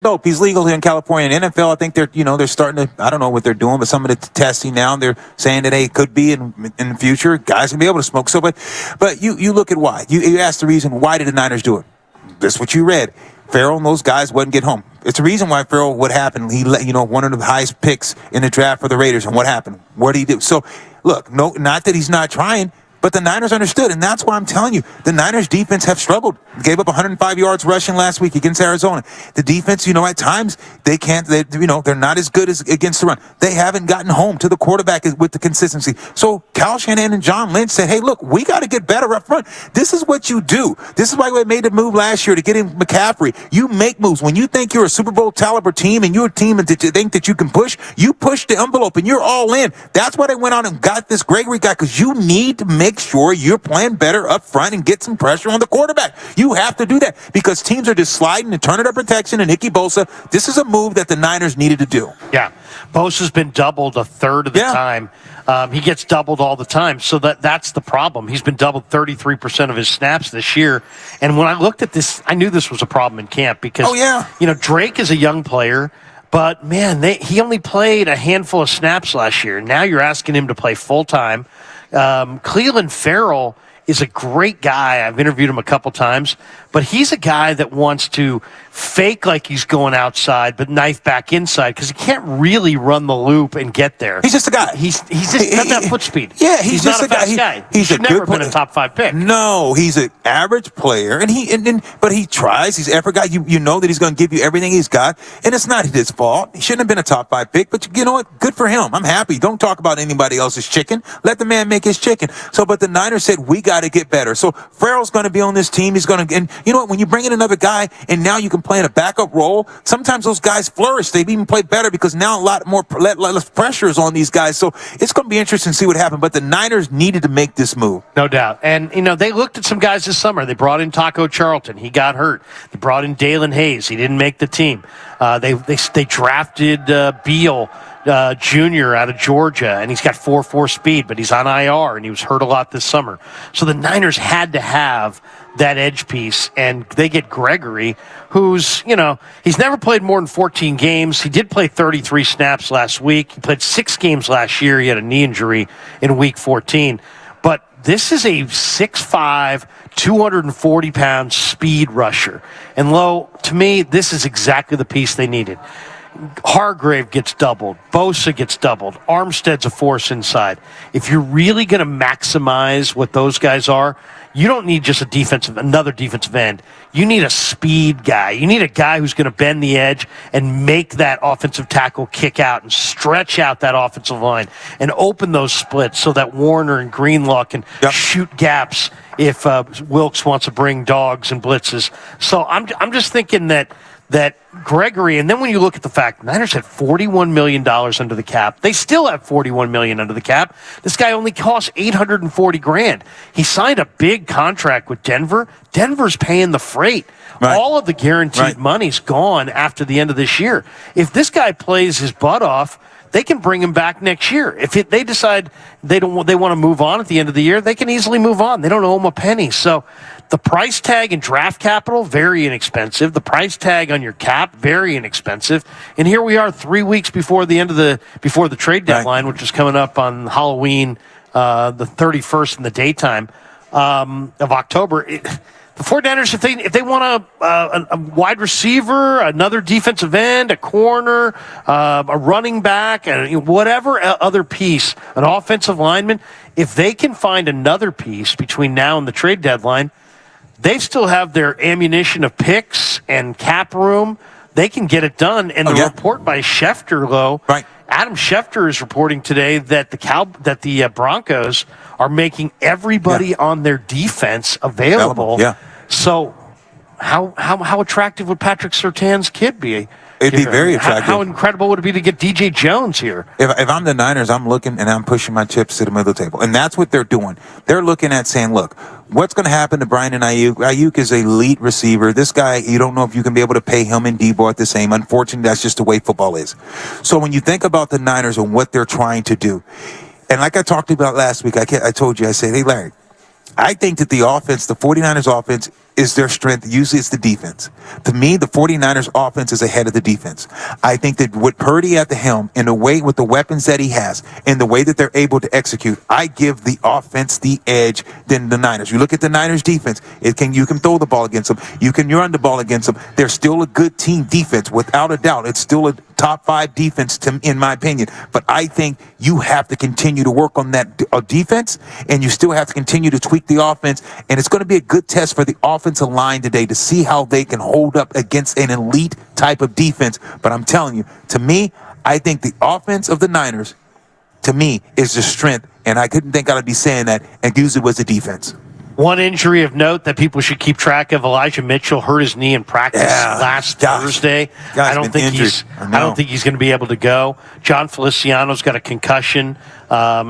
dope. He's legal here in California. In NFL, I think they're starting to, I don't know what they're doing, but some of the testing now, they're saying that, hey, it could be in the future, guys can be able to smoke. So, but you look at why. You ask the reason, why did the Niners do it? That's what you read. Farrell and those guys wouldn't get home. It's the reason why Farrell, what happened, he let, one of the highest picks in the draft for the Raiders, and what happened? What did he do? So, look, no, not that he's not trying, but the Niners understood, and that's why I'm telling you, the Niners defense have struggled. Gave up 105 yards rushing last week against Arizona. The defense, at times they're not as good as against the run. They haven't gotten home to the quarterback with the consistency. So Kyle Shanahan and John Lynch said, hey, look, we got to get better up front. This is what you do. This is why we made the move last year to get in McCaffrey. You make moves. When you think you're a Super Bowl caliber team and you're a team that you think that you can push, you push the envelope and you're all in. That's why they went out and got this Gregory guy, because you need to make sure you're playing better up front and get some pressure on the quarterback. You have to do that because teams are just sliding and turning up protection. And Nicky Bosa, this is a move that the Niners needed to do. Yeah, Bosa's been doubled a third of the time. He gets doubled all the time, so that's the problem. He's been doubled 33% of his snaps this year. And when I looked at this, I knew this was a problem in camp because, Drake is a young player. But, man, he only played a handful of snaps last year. Now you're asking him to play full-time. Cleveland Farrell is a great guy. I've interviewed him a couple times, but he's a guy that wants to fake like he's going outside, but knife back inside because he can't really run the loop and get there. He's just a guy. He's just got that foot speed. Yeah, he's not a fast guy. He's never been a top 5 pick. No, he's an average player, but he tries. He's an effort guy. You know that he's going to give you everything he's got, and it's not his fault. He shouldn't have been a top 5 pick, but you know what? Good for him. I'm happy. Don't talk about anybody else's chicken. Let the man make his chicken. So, but the Niners said we got to get better. So Farrell's going to be on this team. He's going to, and you know what? When you bring in another guy, and now you can play in a backup role. Sometimes those guys flourish. They've even played better because now a lot less pressure is on these guys. So it's going to be interesting to see what happens. But the Niners needed to make this move. No doubt. And, they looked at some guys this summer. They brought in Taco Charlton. He got hurt. They brought in Dalen Hayes. He didn't make the team. They drafted Beal Jr. out of Georgia, and he's got 4.4 speed, but he's on IR, and he was hurt a lot this summer. So the Niners had to have that edge piece, and they get Gregory, who's, he's never played more than 14 games. He did play 33 snaps last week. He played 6 games last year. He had a knee injury in week 14. But this is a 6'5", 240-pound speed rusher. And, to me, this is exactly the piece they needed. Hargrave gets doubled. Bosa gets doubled. Armstead's a force inside. If you're really going to maximize what those guys are, you don't need just another defensive end. You need a speed guy. You need a guy who's going to bend the edge and make that offensive tackle kick out and stretch out that offensive line and open those splits so that Warner and Greenlaw can shoot gaps if Wilkes wants to bring dogs and blitzes. So I'm just thinking that Gregory, and then when you look at the fact, Niners had $41 million under the cap. They still have $41 million under the cap. This guy only costs $840,000. He signed a big contract with Denver. Denver's paying the freight. Right. All of the guaranteed money's gone after the end of this year. If this guy plays his butt off, they can bring him back next year. If they decide they want to move on at the end of the year, they can easily move on. They don't owe him a penny. So the price tag in draft capital, very inexpensive. The price tag on your cap, very inexpensive. And here we are 3 weeks before the trade deadline, which is coming up on Halloween, the 31st in the daytime of October. The 49ers, if they want a wide receiver, another defensive end, a corner, a running back, and whatever other piece, an offensive lineman, if they can find another piece between now and the trade deadline, they still have their ammunition of picks and cap room. They can get it done. And the report by Schefter, Adam Schefter is reporting today that the Broncos are making everybody on their defense available. Yeah. So how attractive would Patrick Surtain's kid be? It'd be very attractive. How incredible would it be to get DJ Jones here? If I'm the Niners, I'm looking and I'm pushing my chips to the middle of the table. And that's what they're doing. They're looking at saying, look, what's going to happen to Brian and Ayuk? Ayuk is an elite receiver. This guy, you don't know if you can be able to pay him and Debo at the same. Unfortunately, that's just the way football is. So when you think about the Niners and what they're trying to do, and like I talked about last week, I told you, I said, hey, Larry, I think that the offense, the 49ers offense, is their strength. Usually it's the defense. To me, the 49ers offense is ahead of the defense. I think that with Purdy at the helm and the way with the weapons that he has and the way that they're able to execute, I give the offense the edge than the Niners. You look at the Niners defense, you can throw the ball against them. You can run the ball against them. They're still a good team defense, without a doubt. It's still a top 5 defense, in my opinion. But I think you have to continue to work on that defense, and you still have to continue to tweak the offense. And it's going to be a good test for the offensive line today to see how they can hold up against an elite type of defense. But I'm telling you, to me, I think the offense of the Niners, to me, is the strength. And I couldn't think I'd be saying that, and usually was the defense. One injury of note that people should keep track of: Elijah Mitchell hurt his knee in practice last Thursday. I don't think he's going to be able to go. John Feliciano's got a concussion,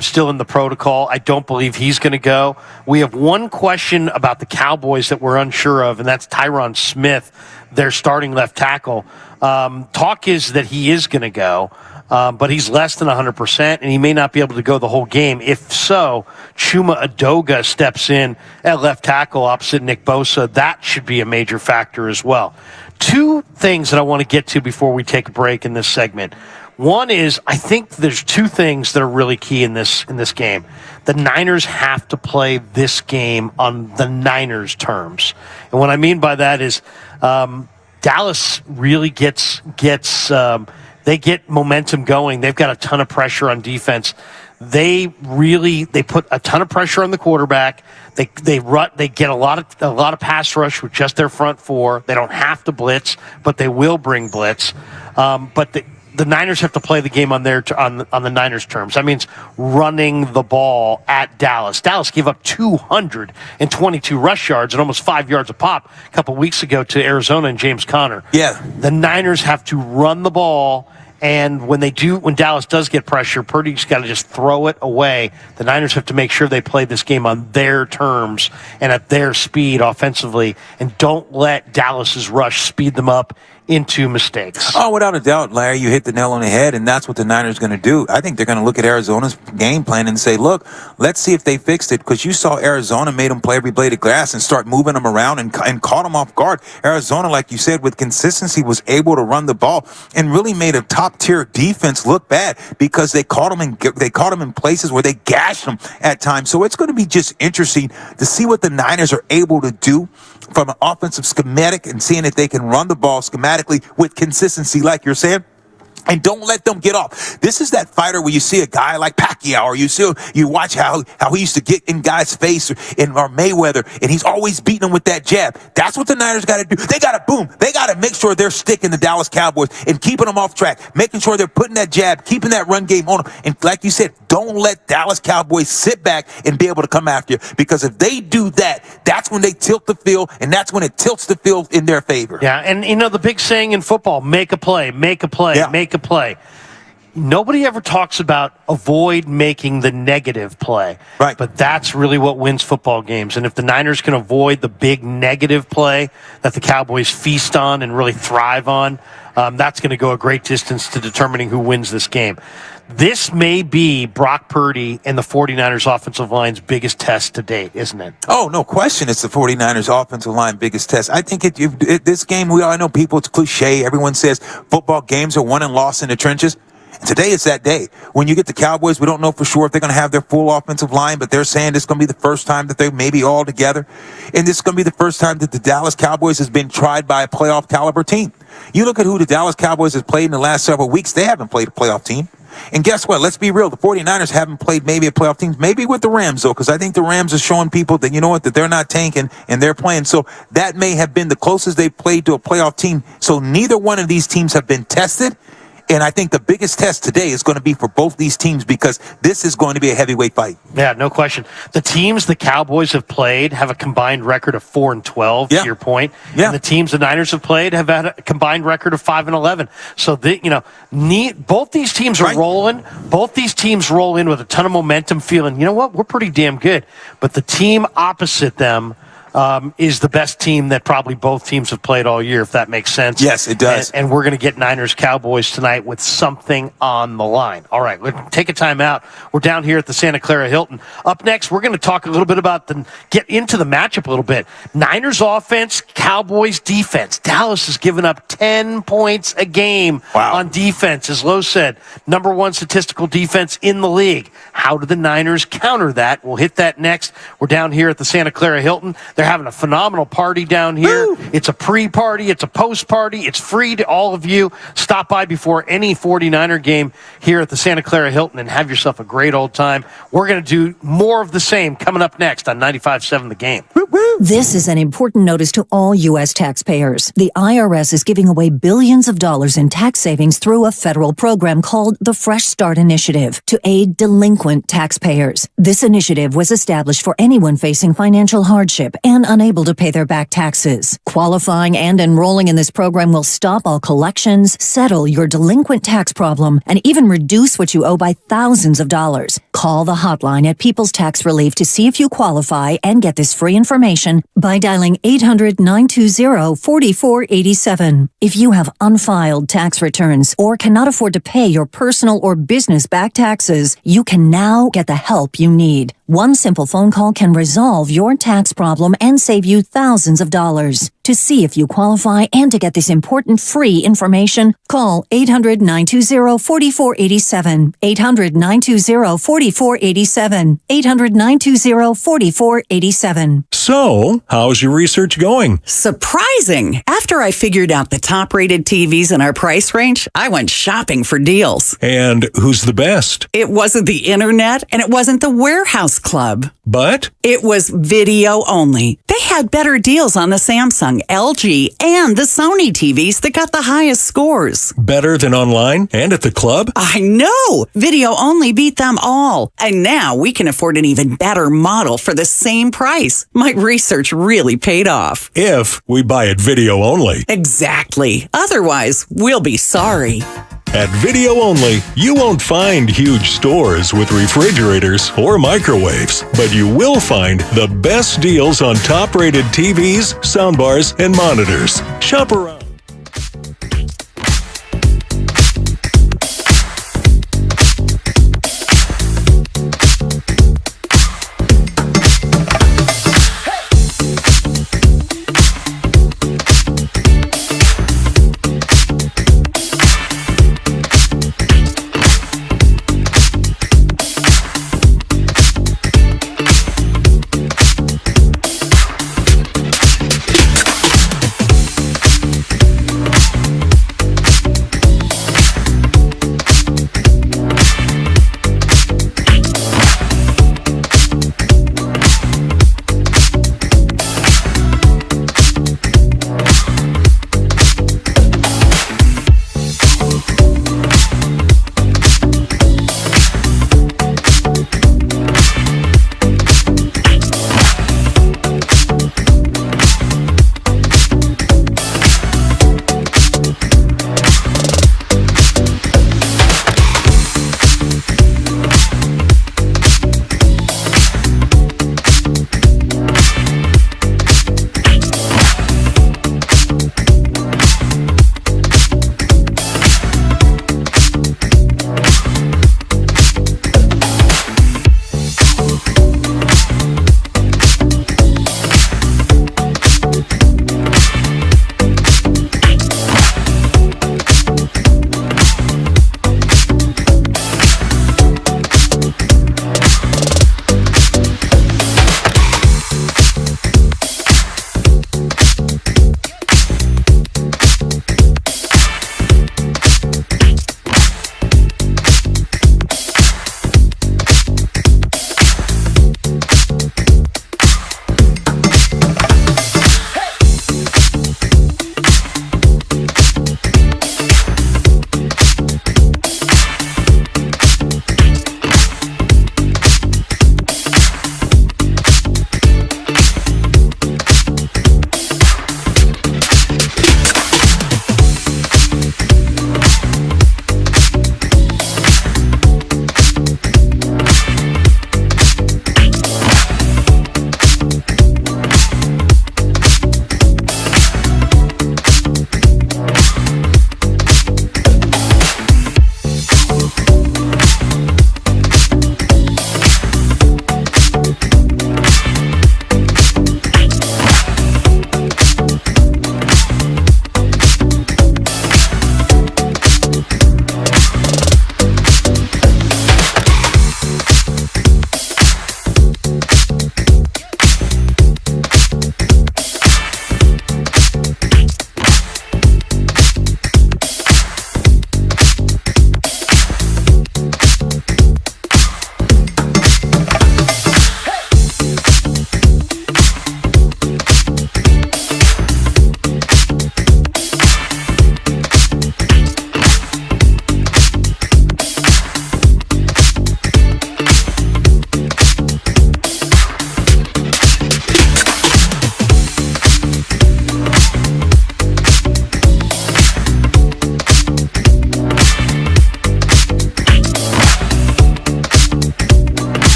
still in the protocol. I don't believe he's going to go. We have one question about the Cowboys that we're unsure of, and that's Tyron Smith, their starting left tackle. Talk is that he is going to go. But he's less than 100%, and he may not be able to go the whole game. If so, Chuma Adoga steps in at left tackle opposite Nick Bosa. That should be a major factor as well. Two things that I want to get to before we take a break in this segment. One is, I think there's two things that are really key in this game. The Niners have to play this game on the Niners' terms. And what I mean by that is Dallas really gets they get momentum going. They've got a ton of pressure on defense. They put a ton of pressure on the quarterback. They get a lot of pass rush with just their front four. They don't have to blitz, but they will bring blitz. But the Niners have to play the game on the Niners' terms. That means running the ball at Dallas. Dallas gave up 222 rush yards and almost 5 yards a pop a couple weeks ago to Arizona and James Conner. Yeah. The Niners have to run the ball, and when Dallas does get pressure, Purdy's got to just throw it away. The Niners have to make sure they play this game on their terms and at their speed offensively, and don't let Dallas's rush speed them up into mistakes. Oh, without a doubt, Larry, you hit the nail on the head, and that's what the Niners are going to do. I think they're going to look at Arizona's game plan and say, look, let's see if they fixed it, because you saw Arizona made them play every blade of grass and start moving them around and caught them off guard. Arizona, like you said, with consistency was able to run the ball and really made a top-tier defense look bad because they caught them in places where they gashed them at times. So it's going to be just interesting to see what the Niners are able to do from an offensive schematic and seeing if they can run the ball schematically with consistency, like you're saying. And don't let them get off. This is that fighter where you see a guy like Pacquiao, or you watch how he used to get in guys' face, or Mayweather, and he's always beating them with that jab. That's what the Niners got to do. They got to make sure they're sticking the Dallas Cowboys and keeping them off track, making sure they're putting that jab, keeping that run game on them. And like you said, don't let Dallas Cowboys sit back and be able to come after you, because if they do that, that's when they tilt the field, and that's when it tilts the field in their favor. Yeah, and the big saying in football, make a play, make a play, yeah. Make a play. Nobody ever talks about avoid making the negative play. Right. But that's really what wins football games. And if the Niners can avoid the big negative play that the Cowboys feast on and really thrive on, that's going to go a great distance to determining who wins this game. This may be Brock Purdy and the 49ers offensive line's biggest test to date, isn't it? Oh, no question. It's the 49ers offensive line biggest test. I think this game, I know people, it's cliche. Everyone says football games are won and lost in the trenches. Today is that day. When you get the Cowboys, we don't know for sure if they're going to have their full offensive line, but they're saying this is going to be the first time that they may be all together. And this is going to be the first time that the Dallas Cowboys has been tried by a playoff caliber team. You look at who the Dallas Cowboys has played in the last several weeks, they haven't played a playoff team. And guess what? Let's be real. The 49ers haven't played maybe a playoff team, maybe with the Rams, though, because I think the Rams are showing people that, you know what, that they're not tanking and they're playing. So that may have been the closest they've played to a playoff team. So neither one of these teams have been tested. And I think the biggest test today is going to be for both these teams, because this is going to be a heavyweight fight. Yeah, no question. The teams the Cowboys have played have a combined record of 4-12, to your point. Yeah. And the teams the Niners have played have had a combined record of 5-11. So, both these teams are rolling. Both these teams roll in with a ton of momentum, feeling, you know what, we're pretty damn good. But the team opposite them, is the best team that probably both teams have played all year, if that makes sense. Yes, it does. And we're going to get Niners-Cowboys tonight with something on the line. All right, let's take a time out. We're down here at the Santa Clara Hilton. Up next, we're going to talk a little bit about get into the matchup a little bit. Niners offense, Cowboys defense. Dallas has given up 10 points a game on defense. As Lowe said, number one statistical defense in the league. How do the Niners counter that? We'll hit that next. We're down here at the Santa Clara Hilton. They're having a phenomenal party down here. Woo! It's a pre-party. It's a post-party. It's free to all of you. Stop by before any 49er game here at the Santa Clara Hilton and have yourself a great old time. We're going to do more of the same coming up next on 95.7 The Game. This is an important notice to all U.S. taxpayers. The IRS is giving away billions of dollars in tax savings through a federal program called the Fresh Start Initiative to aid delinquent taxpayers. This initiative was established for anyone facing financial hardship and unable to pay their back taxes. Qualifying and enrolling in this program will stop all collections, settle your delinquent tax problem, and even reduce what you owe by thousands of dollars. Call the hotline at People's Tax Relief to see if you qualify and get this free information by dialing 800-920-4487. If you have unfiled tax returns or cannot afford to pay your personal or business back taxes, you can now get the help you need. One simple phone call can resolve your tax problem and save you thousands of dollars. To see if you qualify and to get this important free information, call 800-920-4487. 800-920-4487. 800-920-4487. So, how's your research going? Surprising! After I figured out the top-rated TVs in our price range, I went shopping for deals. And who's the best? It wasn't the internet, and it wasn't the warehouse club. But? It was video only. They had better deals on the Samsung, LG, and the Sony TVs that got the highest scores. Better than online and at the club? I know! Video only beat them all. And now we can afford an even better model for the same price. My research really paid off. If we buy it video only. Exactly. Otherwise, we'll be sorry. At Video Only, you won't find huge stores with refrigerators or microwaves, but you will find the best deals on top-rated TVs, soundbars, and monitors. Shop around.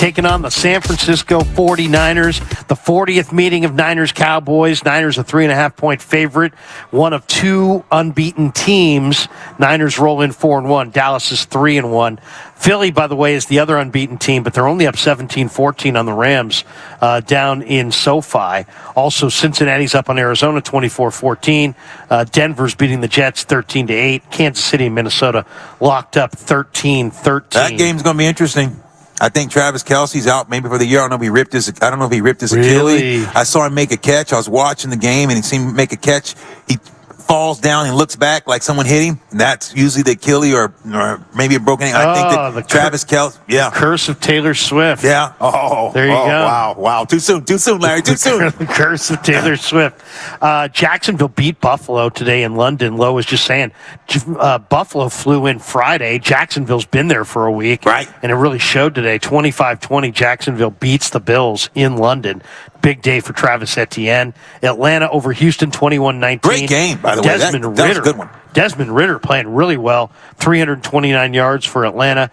taking on the San Francisco 49ers. The 40th meeting of Niners-Cowboys. Niners a 3.5-point favorite. One of two unbeaten teams. Niners roll in 4-1. Dallas is 3-1. Philly, by the way, is the other unbeaten team, but they're only up 17-14 on the Rams down in SoFi. Also, Cincinnati's up on Arizona 24-14. Denver's beating the Jets 13-8. Kansas City and Minnesota locked up 13-13. That game's going to be interesting. I think Travis Kelce's out maybe for the year. I don't know if he ripped his Achilles. Really? I saw him make a catch. I was watching the game, and he seemed to make a catch. He falls down and looks back like someone hit him. And that's usually the Achilles or maybe a broken ankle. I think that Travis Kelce, the curse of Taylor Swift. Yeah. There you go. Wow. Too soon, Larry. Too soon. The curse of Taylor Swift. Jacksonville beat Buffalo today in London. Lowe was just saying Buffalo flew in Friday. Jacksonville's been there for a week. Right. And it really showed today. 25-20, Jacksonville beats the Bills in London. Big day for Travis Etienne. Atlanta over Houston, 21-19. Great game, by the way. That was a good one. Desmond Ridder playing really well, 329 yards for Atlanta.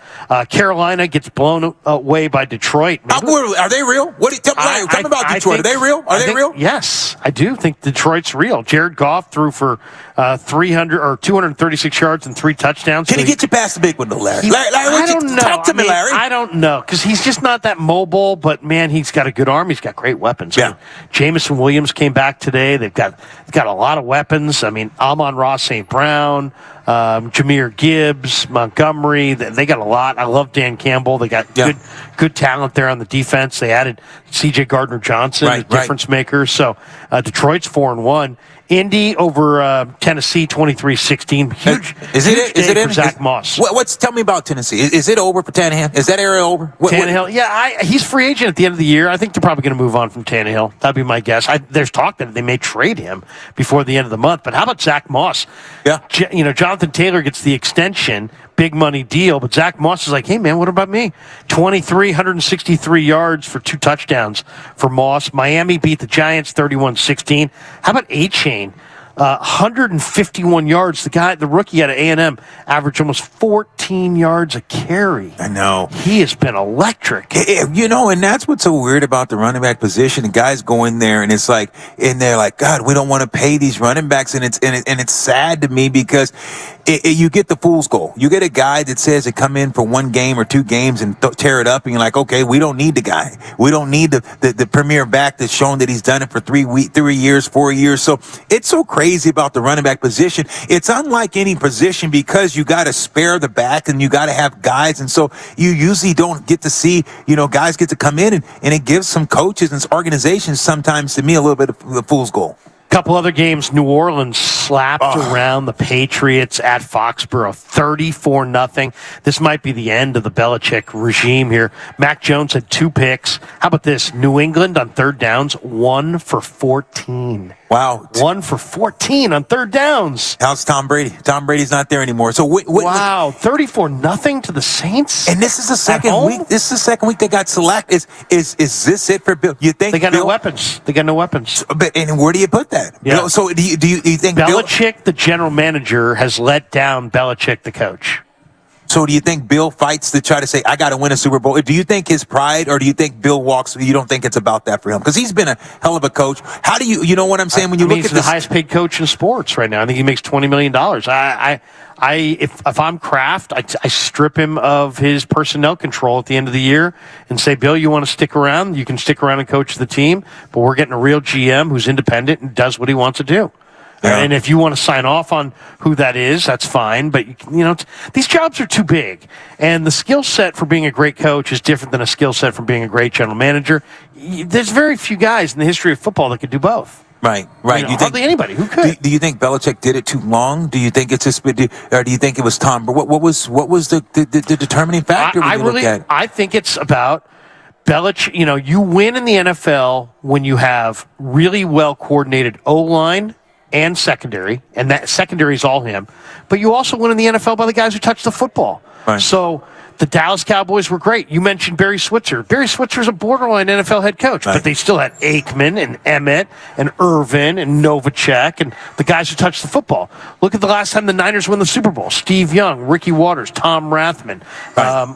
Carolina gets blown away by Detroit. Are they real? Tell me about Detroit. Are they real? Are they real? Yes, I do think Detroit's real. Jared Goff threw for 236 yards and 3 touchdowns. Can he get you past the big one, though, Larry? I don't know. Talk to me, Larry. I don't know, because he's just not that mobile, but, man, he's got a good arm. He's got great weapons. Yeah. Jamison Williams came back today. They've got a lot of weapons. I mean, Amon-Ra St. Brown, Jahmyr Gibbs, Montgomery. They got a lot. I love Dan Campbell. They got good talent there on the defense. They added C.J. Gardner-Johnson, a difference maker. So Detroit's 4-1. Indy over Tennessee 23-16. Huge day for Zach Moss. Tell me about Tennessee. Is it over for Tannehill? Is that area over? Tannehill, he's free agent at the end of the year. I think they're probably going to move on from Tannehill. That'd be my guess. There's talk that they may trade him before the end of the month. But how about Zach Moss? Yeah. Jonathan Taylor gets the extension, big money deal, but Zach Moss is like, hey, man, what about me? 163 yards for 2 touchdowns for Moss. Miami beat the Giants 31-16. How about A-Chain? 151 yards. The rookie out of A&M, averaged almost 14 yards a carry. I know. He has been electric. And that's what's so weird about the running back position. The guys go in there, and it's like, and they're like, God, we don't want to pay these running backs, and it's sad to me because you get the fool's goal. You get a guy that says to come in for 1 game or 2 games and tear it up, and you're like, okay, we don't need the guy. We don't need the premier back that's shown that he's done it for 3 years, 4 years. So it's so crazy about the running back position. It's unlike any position because you got to spare the back and you got to have guys, and so you usually don't get to see guys get to come in, and it gives some coaches and organizations sometimes, to me, a little bit of the fool's goal. Couple other games. New Orleans slapped around the Patriots at Foxborough, 34-0. This might be the end of the Belichick regime here. Mac Jones had 2 picks. How about this? New England on 3rd downs, 1 for 14. Wow. 1 for 14 on 3rd downs. How's Tom Brady? Tom Brady's not there anymore. So wow, 34-0 to the Saints. And this is the second week. This is the second week they got selected. Is this it for Bill? You think they got no weapons? They got no weapons. And where do you put that? Yeah. So do you think Belichick, the general manager, has let down Belichick, the coach? So do you think Bill fights to try to say, I got to win a Super Bowl? Do you think his pride, or do you think Bill walks? You don't think it's about that for him? Because he's been a hell of a coach. How do you know what I'm saying? When you look at he's the highest paid coach in sports right now. I think he makes $20 million. If I'm Kraft, I strip him of his personnel control at the end of the year and say, Bill, you want to stick around? You can stick around and coach the team, but we're getting a real GM who's independent and does what he wants to do. Yeah. And if you want to sign off on who that is, that's fine. But, these jobs are too big. And the skill set for being a great coach is different than a skill set for being a great general manager. There's very few guys in the history of football that could do both. Right. Hardly anybody who could. Do you think Belichick did it too long? Do you think it's just, or do you think it was Tom? What was the determining factor? I think it's about Belichick. You win in the NFL when you have really well coordinated O-line and secondary, and that secondary is all him. But you also win in the NFL by the guys who touch the football. Right. So the Dallas Cowboys were great. You mentioned Barry Switzer. Barry Switzer's a borderline NFL head coach, Right. but they still had Aikman and Emmett and Irvin and Novacek and the guys who touched the football. Look at the last time the Niners won the Super Bowl. Steve Young, Ricky Waters, Tom Rathman,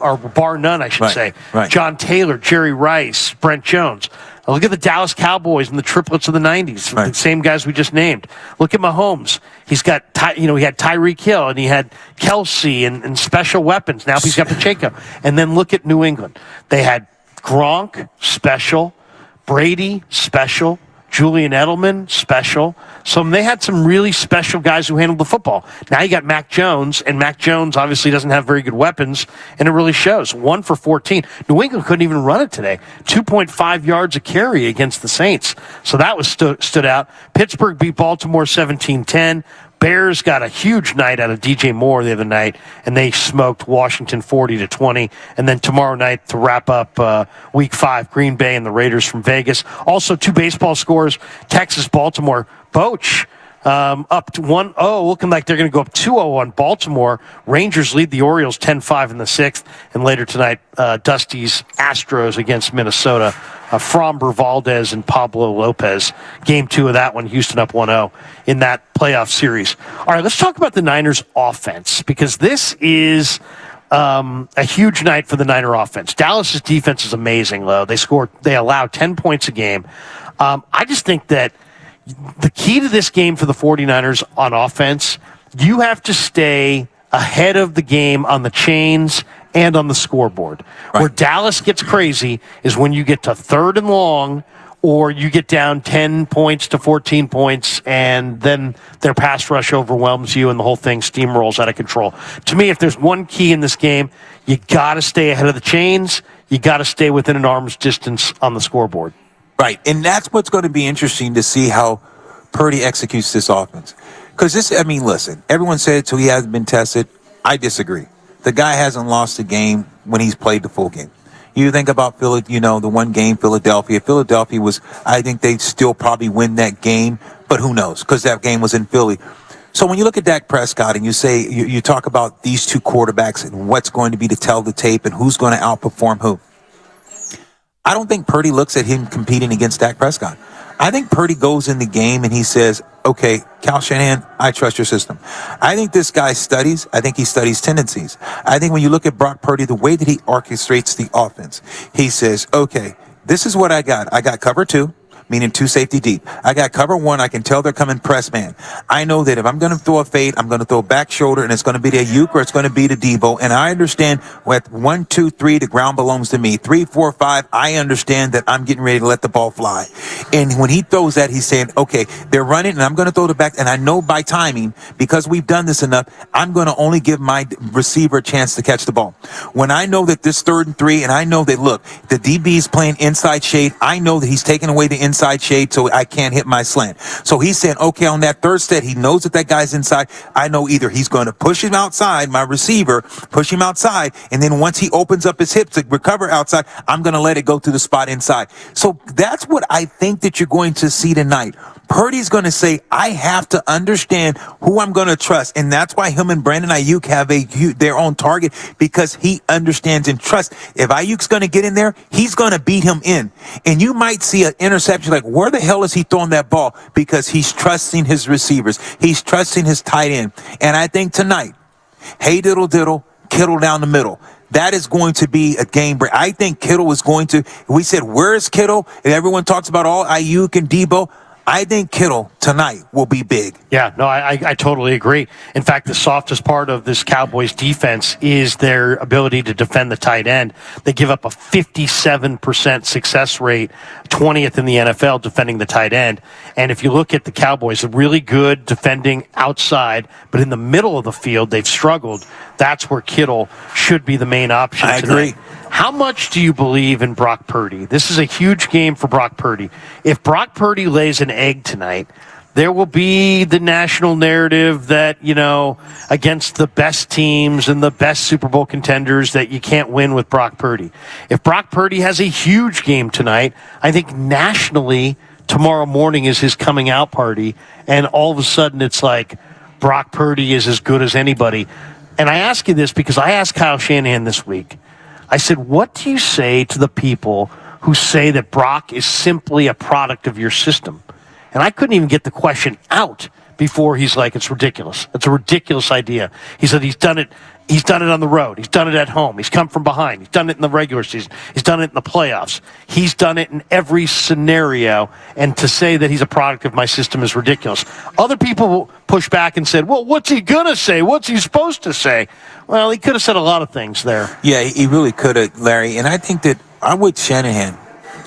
or bar none, I should say. Right. John Taylor, Jerry Rice, Brent Jones. Look at the Dallas Cowboys and the triplets of the 90s, Right. the same guys we just named. Look at Mahomes. He's got, he had Tyreek Hill and he had Kelsey and special weapons. Now he's got Pacheco. And then look at New England. They had Gronk, special. Brady, special. Julian Edelman, special. So they had some really special guys who handled the football. Now you got Mac Jones, and Mac Jones obviously doesn't have very good weapons, and it really shows. 1 for 14. New England couldn't even run it today. 2.5 yards a carry against the Saints. So that was stood out. Pittsburgh beat Baltimore 17-10. Bears got a huge night out of DJ Moore the other night, and they smoked Washington 40-20. And then tomorrow night to wrap up Week 5, Green Bay and the Raiders from Vegas. Also, 2 baseball scores: Texas, Baltimore. Boch up to 1-0, looking like they're going to go up 2-0 on Baltimore. Rangers lead the Orioles 10-5 in the 6th. And later tonight, Dusty's Astros against Minnesota. Framber Valdez and Pablo Lopez. Game 2 of that one, Houston up 1-0 in that playoff series. All right, let's talk about the Niners offense, because this is a huge night for the Niner offense. Dallas's defense is amazing, though. They allow 10 points a game. I just think that the key to this game for the 49ers on offense, you have to stay ahead of the game on the chains and on the scoreboard. Right. Where Dallas gets crazy is when you get to 3rd and long, or you get down 10 points to 14 points, and then their pass rush overwhelms you and the whole thing steamrolls out of control. To me, if there's one key in this game, you got to stay ahead of the chains. You got to stay within an arm's distance on the scoreboard. Right, and that's what's going to be interesting to see how Purdy executes this offense. Because listen, everyone said it till he hasn't been tested. I disagree. The guy hasn't lost a game when he's played the full game. You think about the one game, Philadelphia. Philadelphia I think they'd still probably win that game, but who knows? Because that game was in Philly. So when you look at Dak Prescott and you say, you talk about these 2 quarterbacks and what's going to be to tell the tape and who's going to outperform who, I don't think Purdy looks at him competing against Dak Prescott. I think Purdy goes in the game and he says, okay, Cal Shanahan, I trust your system. I think this guy studies. I think he studies tendencies. I think when you look at Brock Purdy, the way that he orchestrates the offense, he says, okay, this is what I got. I got cover 2. Meaning 2 safety deep. I got cover 1. I can tell they're coming press man. I know that if I'm going to throw a fade, I'm going to throw a back shoulder, and it's going to be to Ayuk or it's going to be to Debo. And I understand with 1, 2, 3, the ground belongs to me. 3, 4, 5, I understand that I'm getting ready to let the ball fly. And when he throws that, he's saying, okay, they're running, and I'm going to throw the back. And I know by timing, because we've done this enough, I'm going to only give my receiver a chance to catch the ball. When I know that this 3rd and 3, and I know that, look, the DB's playing inside shade, I know that he's taking away the inside shade so I can't hit my slant. So he's saying, okay, on that 3rd set, he knows that guy's inside. I know either he's going to push him outside, my receiver, push him outside, and then once he opens up his hips to recover outside, I'm going to let it go to the spot inside. So that's what I think that you're going to see tonight. Purdy's going to say, I have to understand who I'm going to trust. And that's why him and Brandon Ayuk have their own target, because he understands and trusts. If Ayuk's going to get in there, he's going to beat him in. And you might see an interception like, where the hell is he throwing that ball? Because he's trusting his receivers. He's trusting his tight end. And I think tonight, hey diddle diddle, Kittle down the middle. That is going to be a game break. I think Kittle is going to, we said, where is Kittle? And everyone talks about all Ayuk and Debo. I think Kittle tonight will be big. Yeah, no, I totally agree. In fact, the softest part of this Cowboys defense is their ability to defend the tight end. They give up a 57% success rate, 20th in the NFL defending the tight end. And if you look at the Cowboys, they're really good defending outside, but in the middle of the field, they've struggled. That's where Kittle should be the main option I tonight. agree. How much do you believe in Brock Purdy? This is a huge game for Brock Purdy. If Brock Purdy lays an egg tonight, there will be the national narrative that, against the best teams and the best Super Bowl contenders, that you can't win with Brock Purdy. If Brock Purdy has a huge game tonight, I think nationally tomorrow morning is his coming out party, and all of a sudden it's like Brock Purdy is as good as anybody. And I ask you this because I asked Kyle Shanahan this week. I said, what do you say to the people who say that Brock is simply a product of your system? And I couldn't even get the question out before he's like, it's ridiculous. It's a ridiculous idea. He said he's done it. He's done it on the road. He's done it at home. He's come from behind. He's done it in the regular season. He's done it in the playoffs. He's done it in every scenario. And to say that he's a product of my system is ridiculous. Other people push back and said, well, what's he going to say? What's he supposed to say? Well, he could have said a lot of things there. Yeah, he really could have, Larry. And I think that I'm with Shanahan.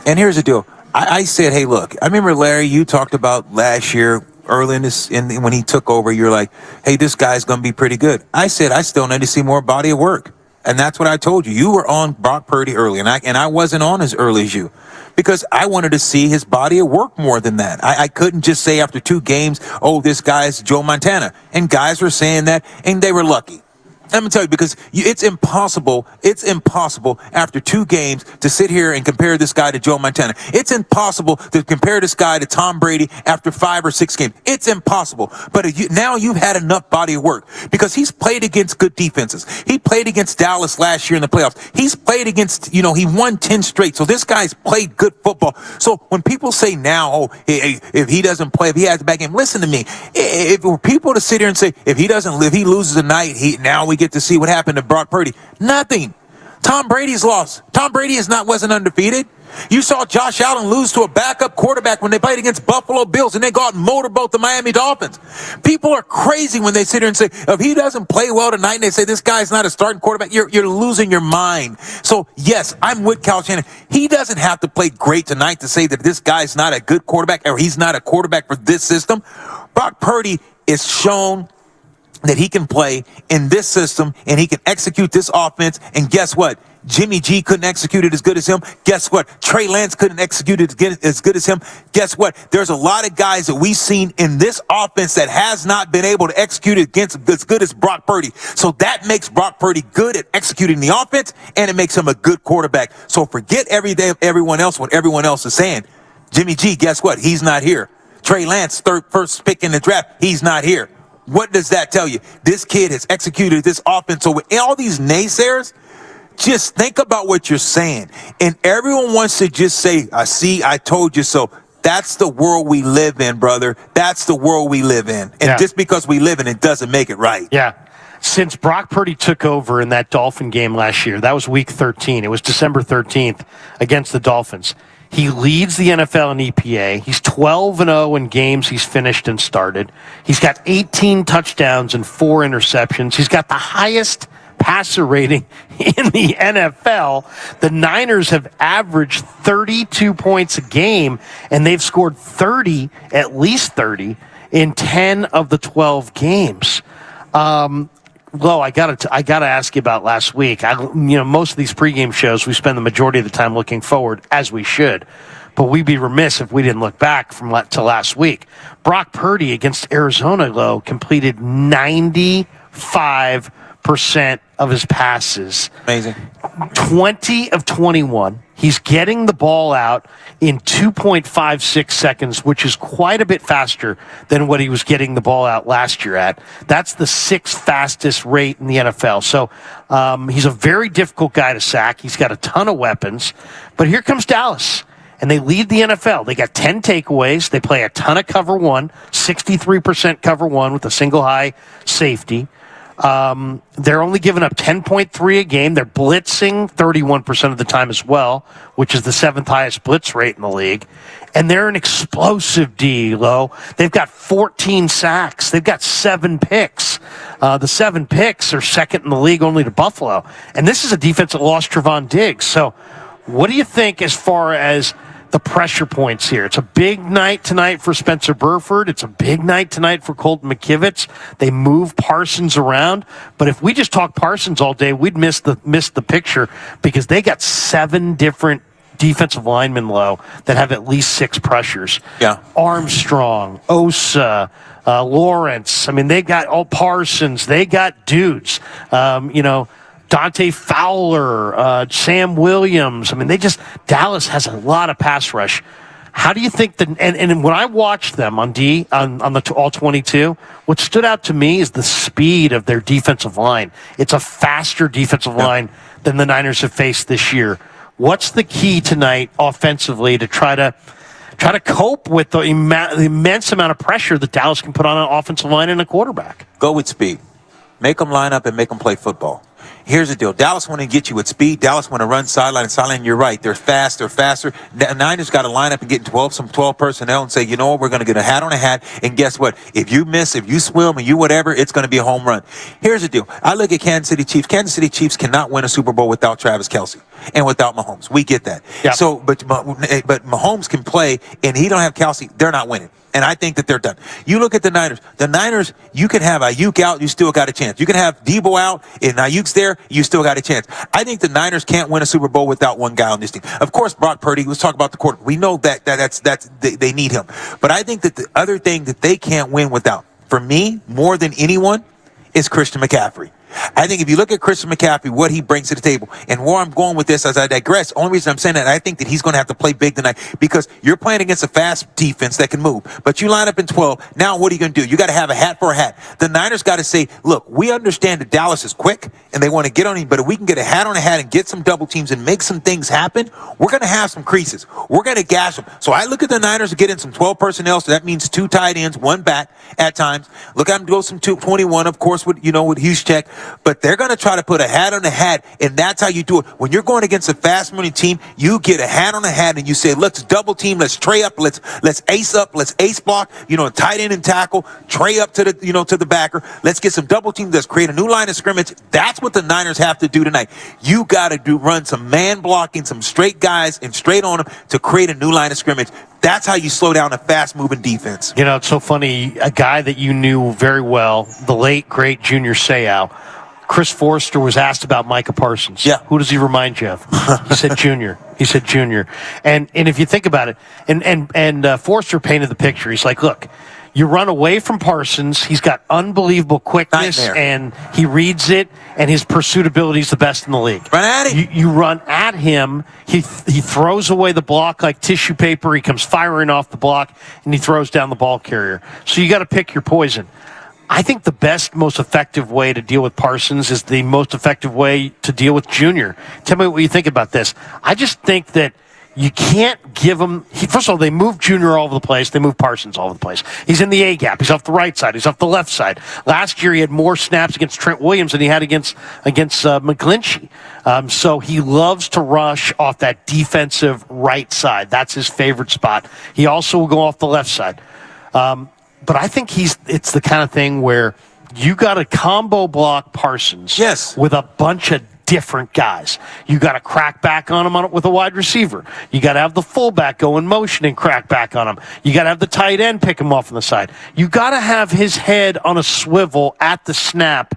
And here's the deal. I said, hey, look, I remember, Larry, you talked about last year early in this, when he took over, you're like, hey, this guy's going to be pretty good. I said, I still need to see more body of work. And that's what I told you. You were on Brock Purdy early, and I wasn't on as early as you because I wanted to see his body of work more than that. I couldn't just say after 2 games, oh, this guy's Joe Montana. And guys were saying that, and they were lucky. Let me tell you, because it's impossible after 2 games to sit here and compare this guy to Joe Montana. It's impossible to compare this guy to Tom Brady after 5 or 6 games. It's impossible. But now you've had enough body of work because he's played against good defenses. He played against Dallas last year in the playoffs. He's played against, he won 10 straight. So this guy's played good football. So when people say now, oh, if he doesn't play, if he has a bad game, listen to me. If for people to sit here and say, if he doesn't live, he loses tonight, now we get to see what happened to Brock Purdy. Nothing. Tom Brady's lost. Tom Brady wasn't undefeated. You saw Josh Allen lose to a backup quarterback when they played against Buffalo Bills, and they go out and motorboat the Miami Dolphins. People are crazy when they sit here and say, if he doesn't play well tonight, and they say this guy's not a starting quarterback, you're losing your mind. So, yes, I'm with Kyle Shanahan. He doesn't have to play great tonight to say that this guy's not a good quarterback or he's not a quarterback for this system. Brock Purdy is shown that he can play in this system and he can execute this offense. And guess what? Jimmy G couldn't execute it as good as him. Guess what? Trey Lance couldn't execute it as good as him. Guess what? There's a lot of guys that we've seen in this offense that has not been able to execute it against as good as Brock Purdy. So that makes Brock Purdy good at executing the offense, and it makes him a good quarterback. So forget everyone else, what everyone else is saying. Jimmy G, guess what? He's not here. Trey Lance, first pick in the draft, he's not here. What does that tell you? This kid has executed this offense. So with all these naysayers, just think about what you're saying. And everyone wants to just say, I told you so. That's the world we live in, brother. That's the world we live in. And just because we live in it doesn't make it right. Yeah. Since Brock Purdy took over in that Dolphin game last year, that was week 13. It was December 13th against the Dolphins. He leads the NFL in EPA. He's 12-0 in games he's finished and started. He's got 18 touchdowns and 4 interceptions. He's got the highest passer rating in the NFL. The Niners have averaged 32 points a game, and they've scored 30, at least 30, in 10 of the 12 games. Lo, I gotta ask you about last week. Most of these pregame shows, we spend the majority of the time looking forward, as we should. But we'd be remiss if we didn't look back to last week. Brock Purdy against Arizona, Lo, completed 95% of his passes. Amazing. 20 of 21. He's getting the ball out in 2.56 seconds, which is quite a bit faster than what he was getting the ball out last year at. That's the 6th fastest rate in the NFL. So he's a very difficult guy to sack. He's got a ton of weapons. But here comes Dallas, and they lead the NFL. They got 10 takeaways. They play a ton of cover one, 63% cover one with a single high safety. They're only giving up 10.3 a game. They're blitzing 31% of the time as well, which is the 7th highest blitz rate in the league. And they're an explosive D, Lo. They've got 14 sacks. They've got 7 picks. The 7 picks are second in the league only to Buffalo. And this is a defense that lost Trevon Diggs. So what do you think as far as the pressure points here? It's a big night tonight for Spencer Burford. It's a big night tonight for Colton McKivitz. They move Parsons around, but if we just talk Parsons all day, we'd miss the picture because they got 7 different defensive linemen, Low, that have at least 6 pressures. Yeah, Armstrong, Osa, Lawrence. I mean, they got Parsons. They got dudes. Dante Fowler, Sam Williams. I mean, Dallas has a lot of pass rush. How do you think that? And when I watched them on the all 22, what stood out to me is the speed of their defensive line. It's a faster defensive line than the Niners have faced this year. What's the key tonight offensively to try to cope with the immense amount of pressure that Dallas can put on an offensive line and a quarterback? Go with speed. Make them line up and make them play football. Here's the deal. Dallas want to get you with speed. Dallas want to run sideline and sideline. You're right. They're fast. They're faster. The Niners got to line up and get some 12 personnel and say, you know what, we're going to get a hat on a hat. And guess what? If you miss, if you swim, and you whatever, it's going to be a home run. Here's the deal. I look at Kansas City Chiefs. Kansas City Chiefs cannot win a Super Bowl without Travis Kelce and without Mahomes. We get that. Yep. So, but Mahomes can play, and he don't have Kelce. They're not winning. And I think that they're done. You look at the Niners. The Niners, you can have Ayuk out, you still got a chance. You can have Debo out, and Ayuk's there, you still got a chance. I think the Niners can't win a Super Bowl without one guy on this team. Of course, Brock Purdy, let's talk about the quarter. We know that they need him. But I think that the other thing that they can't win without, for me, more than anyone, is Christian McCaffrey. I think if you look at Christian McCaffrey, what he brings to the table, and where I'm going with this as I digress, only reason I'm saying that, I think that he's going to have to play big tonight because you're playing against a fast defense that can move. But you line up in 12. Now what are you going to do? You got to have a hat for a hat. The Niners got to say, look, we understand that Dallas is quick and they want to get on him, but if we can get a hat on a hat and get some double teams and make some things happen, we're going to have some creases. We're going to gash them. So I look at the Niners to get in some 12 personnel. So that means 2 tight ends, 1 back at times. Look at them go some 21, of course, with Juszczyk. But they're going to try to put a hat on a hat, and that's how you do it. When you're going against a fast-moving team, you get a hat on a hat, and you say, let's double team, let's tray up, let's ace block, tight end and tackle, tray up to the backer. Let's get some double teams. Let's create a new line of scrimmage. That's what the Niners have to do tonight. You got to run some man blocking, some straight guys and straight on them to create a new line of scrimmage. That's how you slow down a fast-moving defense. It's so funny. A guy that you knew very well, the late, great Junior Seau, Chris Forster was asked about Micah Parsons. Yeah. Who does he remind you of? He said Junior. And if you think about it, and Forster painted the picture. He's like, look, you run away from Parsons. He's got unbelievable quickness, Nightmare. and he reads it, and his pursuit ability is the best in the league. Run at him. You run at him. He throws away the block like tissue paper. He comes firing off the block, and he throws down the ball carrier. So you got to pick your poison. I think the best, most effective way to deal with Parsons is the most effective way to deal with Junior. Tell me what you think about this. I just think that you can't give him. First of all, they move Junior all over the place. They move Parsons all over the place. He's in the A gap. He's off the right side. He's off the left side. Last year, he had more snaps against Trent Williams than he had against McGlinchey. So he loves to rush off that defensive right side. That's his favorite spot. He also will go off the left side. But I think it's the kind of thing where you got to combo block Parsons with a bunch of different guys. You got to crack back on him with a wide receiver. You got to have the fullback go in motion and crack back on him. You got to have the tight end pick him off on the side. You got to have his head on a swivel at the snap,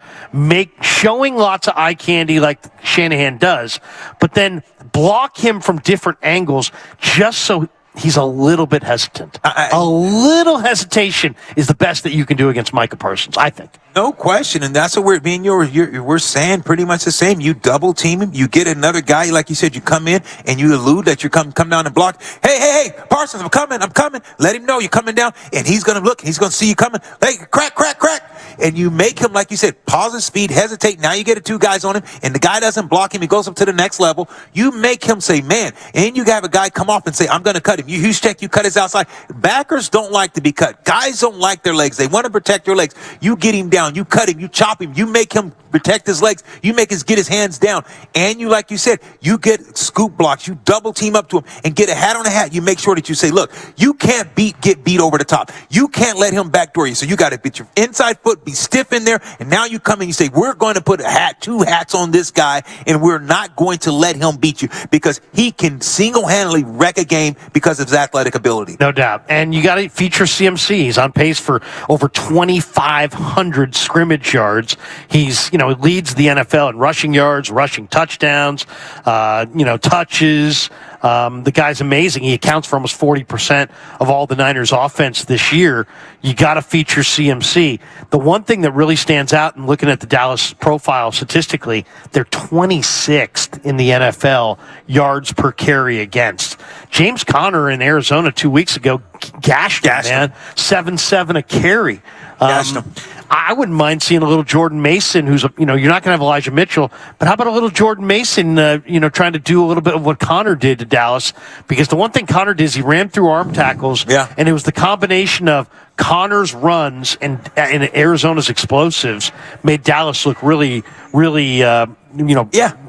showing lots of eye candy like Shanahan does, but then block him from different angles just so he's a little bit hesitant. A little hesitation is the best that you can do against Micah Parsons, I think. No question, and that's what we're saying pretty much the same. You double team him, you get another guy, like you said, you come in and you allude that you come down and block. Hey, Parsons, I'm coming. Let him know you're coming down, and he's going to look, he's going to see you coming. Hey, crack. And you make him, like you said, pause his speed, hesitate. Now you get 2 guys on him, and the guy doesn't block him. He goes up to the next level. You make him say, man, and you have a guy come off and say, I'm going to cut him. You check, you cut his outside. Backers don't like to be cut. Guys don't like their legs. They want to protect your legs. You get him down. You cut him. You chop him. You make him protect his legs. You make him get his hands down. And you, like you said, you get scoop blocks. You double team up to him and get a hat on a hat. You make sure that you say, look, you can't get beat over the top. You can't let him backdoor you. So you got to get your inside foot, be stiff in there. And now you come and you say, we're going to put 2 hats on this guy, and we're not going to let him beat you because he can single-handedly wreck a game because of his athletic ability. No doubt. And you got to feature CMC. He's on pace for over 2,500 scrimmage yards. He's, leads the NFL in rushing yards, rushing touchdowns, touches. The guy's amazing. He accounts for almost 40% of all the Niners offense this year. You got to feature CMC. The one thing that really stands out in looking at the Dallas profile statistically, they're 26th in the NFL yards per carry against. James Conner in Arizona 2 weeks ago gashed him, man. 7-7 a carry. I wouldn't mind seeing a little Jordan Mason, who's, you're not going to have Elijah Mitchell, but how about a little Jordan Mason, trying to do a little bit of what Connor did to Dallas? Because the one thing Connor did is he ran through arm tackles, and it was the combination of Connor's runs and Arizona's explosives made Dallas look really, really,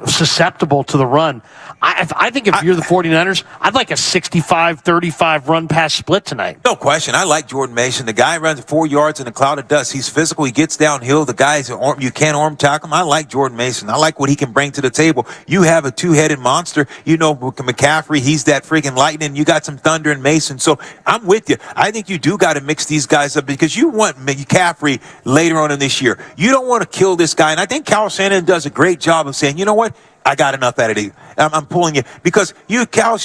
susceptible to the run. I think if you're the 49ers, I'd like a 65-35 run-pass split tonight. No question. I like Jordan Mason. The guy runs 4 yards in a cloud of dust. He's physical. He gets downhill. The guy's you can't arm tackle him. I like Jordan Mason. I like what he can bring to the table. You have a two-headed monster. McCaffrey, he's that freaking lightning. You got some thunder in Mason. So I'm with you. I think you do got to mix these guys up because you want McCaffrey later on in this year. You don't want to kill this guy. And I think Kyle Shanahan does a great job of saying, you know what? I got enough out of you. I'm pulling you because Cal,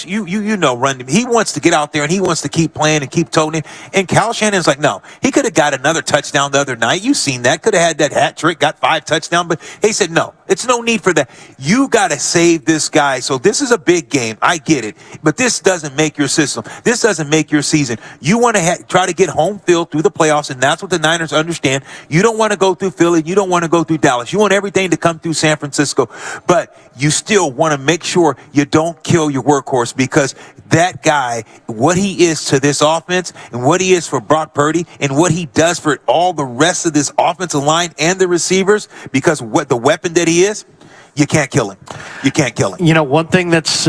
run. He wants to get out there and he wants to keep playing and keep toting it. And Cal Shanahan's like, no, he could have got another touchdown the other night. You've seen that. Could have had that hat trick, got 5 touchdowns, but he said, no, it's no need for that. You got to save this guy. So this is a big game. I get it, but this doesn't make your system. This doesn't make your season. You want to try to get home field through the playoffs, and that's what the Niners understand. You don't want to go through Philly. You don't want to go through Dallas. You want everything to come through San Francisco, but you still want to make sure you don't kill your workhorse because that guy, what he is to this offense and what he is for Brock Purdy and what he does for all the rest of this offensive line and the receivers, because what the weapon that he is, you can't kill him. You can't kill him. One thing that's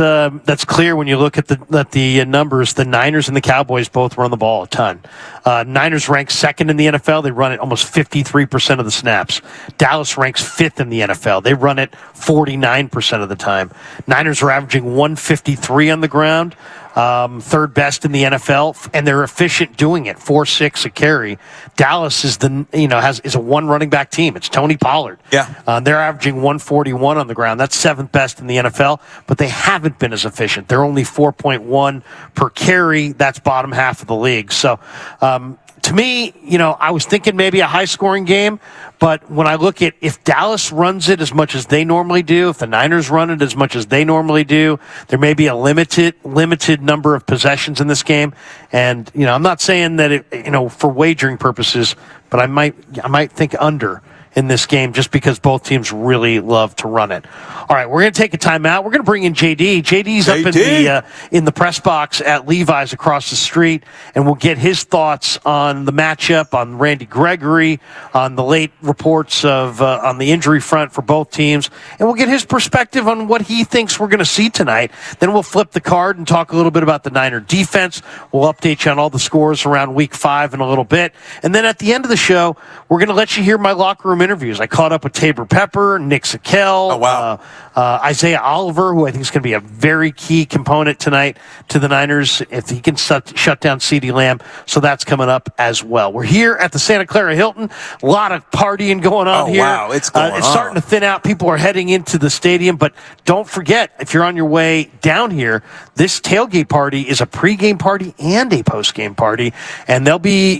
clear when you look at the numbers, the Niners and the Cowboys both run the ball a ton. Niners rank second in the NFL. They run it almost 53% of the snaps. Dallas ranks fifth in the NFL. They run it 49% of the time. Niners are averaging 153 on the ground. Third best in the NFL, and they're efficient doing it. 4.6 a carry. Dallas is is a one running back team. It's Tony Pollard. Yeah, they're averaging 141 on the ground. That's seventh best in the NFL, but they haven't been as efficient. They're only 4.1 per carry. That's bottom half of the league. So, to me, I was thinking maybe a high scoring game, but when I look at if Dallas runs it as much as they normally do, if the Niners run it as much as they normally do, there may be a limited number of possessions in this game. And, I'm not saying that it, for wagering purposes, but I might think under in this game just because both teams really love to run it. All right, we're going to take a timeout. We're going to bring in JD. JD's up in the press box at Levi's across the street, and we'll get his thoughts on the matchup, on Randy Gregory, on the late reports of on the injury front for both teams, and we'll get his perspective on what he thinks we're going to see tonight. Then we'll flip the card and talk a little bit about the Niner defense. We'll update you on all the scores around Week 5 in a little bit. And then at the end of the show, we're going to let you hear my locker room interviews. I caught up with Tabor Pepper, Nick Sakel, Isaiah Oliver, who I think is going to be a very key component tonight to the Niners if he can shut down CeeDee Lamb. So that's coming up as well. We're here at the Santa Clara Hilton. A lot of partying going on here. Wow, it's going on. It's starting to thin out. People are heading into the stadium, but don't forget, if you're on your way down here, this tailgate party is a pregame party and a postgame party, and they'll be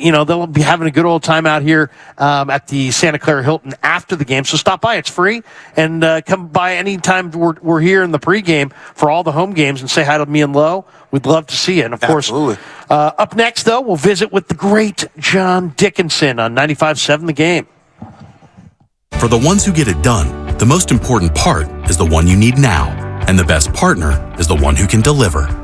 having a good old time out here at the Santa Clara Hilton after the game. So stop by; it's free, and come by anytime we're here in the pregame for all the home games and say hi to me and Lo. We'd love to see you. And of course, up next though, we'll visit with the great John Dickinson on 95.7 The Game. For the ones who get it done, the most important part is the one you need now, and the best partner is the one who can deliver.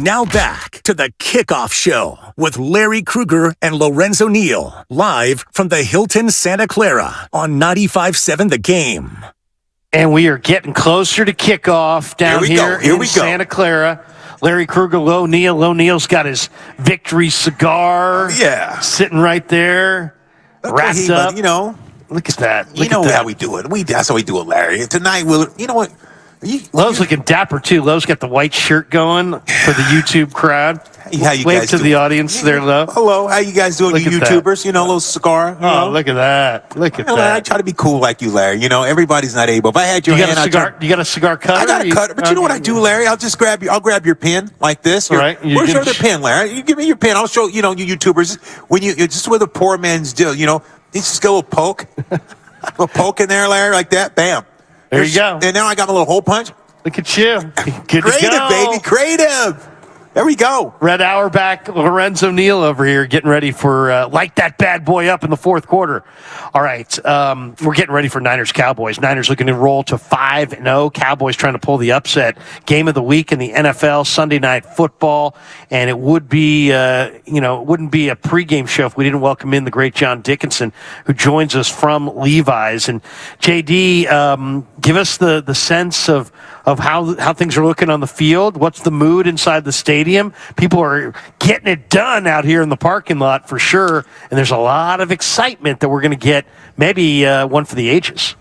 Now back to the Kickoff Show with Larry Krueger and Lorenzo Neal, live from the Hilton Santa Clara on 95.7 The Game. And we are getting closer to kickoff down here in Santa Clara. Larry Krueger, Low Neal. Low Neal's got his victory cigar. Yeah. Sitting right there, wrapped up. You know. Look at that. You know how we do it. That's how we do it, Larry. Tonight, you know what? Lowe's looking dapper, too. Lowe's got the white shirt going for the YouTube crowd. How you Wave guys to doing? the audience there, Lowe. Hello. How you guys doing, you YouTubers? You know, little cigar. Look at that. Look at that. I try to be cool like you, Larry. You know, everybody's not able. If I had your hand, you got a cigar cutter? I got a cutter. But you know what I do, Larry? I'll just grab your pen like this. Right. Where's your other pen, Larry? You give me your pen. I'll show, you YouTubers. When it's just what the poor man's do, you just get a little poke. A little poke in there, Larry, like that. Bam. There you go. And now I got a little hole punch. Look at you. Good Creative, to go. baby. Creative. There we go. Red Auerbach, Lorenzo Neal over here getting ready for light that bad boy up in the fourth quarter. All right. We're getting ready for Niners-Cowboys. Niners looking to roll to 5-0. Cowboys trying to pull the upset. Game of the week in the NFL, Sunday Night Football. And it would be, it wouldn't be a pregame show if we didn't welcome in the great John Dickinson, who joins us from Levi's. And JD, give us the sense of how things are looking on the field. What's the mood inside the stadium? People are getting it done out here in the parking lot for sure, and there's a lot of excitement that we're going to get, maybe one for the ages.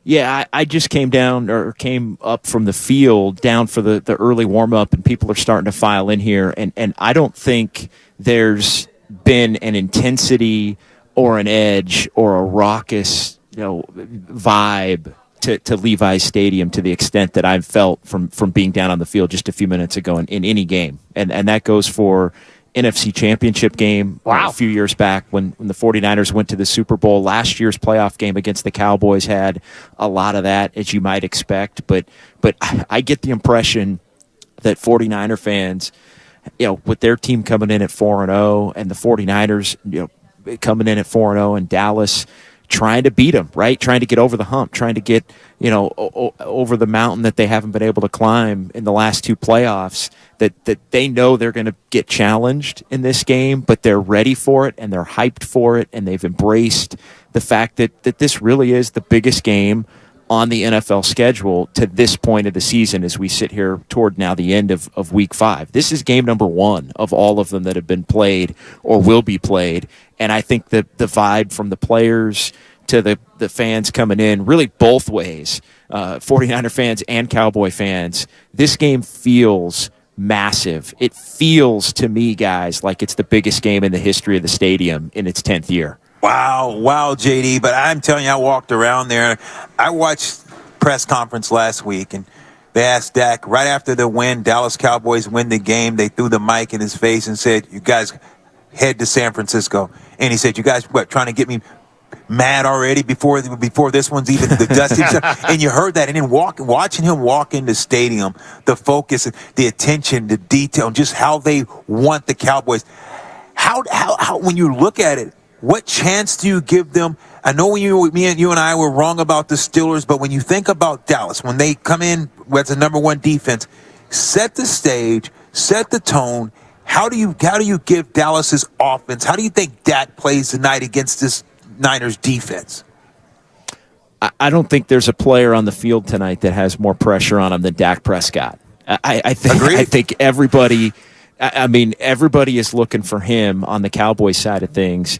Yeah, I just came up from the field down for the early warm-up, and people are starting to file in here, and I don't think there's been an intensity or an edge or a raucous vibe to Levi's Stadium to the extent that I've felt from being down on the field just a few minutes ago in any game. And that goes for NFC Championship game a few years back when the 49ers went to the Super Bowl. Last year's playoff game against the Cowboys had a lot of that, as you might expect. But I get the impression that 49er fans, with their team coming in at 4-0 and the 49ers, coming in at 4-0 and Dallas trying to beat them, right? Trying to get over the hump, trying to get, over the mountain that they haven't been able to climb in the last two playoffs, that they know they're going to get challenged in this game, but they're ready for it and they're hyped for it, and they've embraced the fact that this really is the biggest game on the NFL schedule to this point of the season as we sit here toward now the end of week 5. This is game number 1 of all of them that have been played or will be played. And I think that the vibe from the players to the fans coming in, really both ways, 49er fans and Cowboy fans, this game feels massive. It feels to me, guys, like it's the biggest game in the history of the stadium in its 10th year. Wow, JD. But I'm telling you, I walked around there. I watched press conference last week, and they asked Dak right after the win, Dallas Cowboys win the game. They threw the mic in his face and said, "You guys head to San Francisco." And he said, "You guys, trying to get me mad already before this one's even the dust?" And you heard that, and then watching him walk in the stadium, the focus, the attention, the detail, just how they want the Cowboys. How when you look at it, what chance do you give them? I know me and you and I were wrong about the Steelers, but when you think about Dallas, when they come in with the number 1 defense, set the stage, set the tone. How do you give Dallas's offense? How do you think Dak plays tonight against this Niners defense? I don't think there's a player on the field tonight that has more pressure on him than Dak Prescott. I think everybody. I mean, everybody is looking for him on the Cowboys side of things,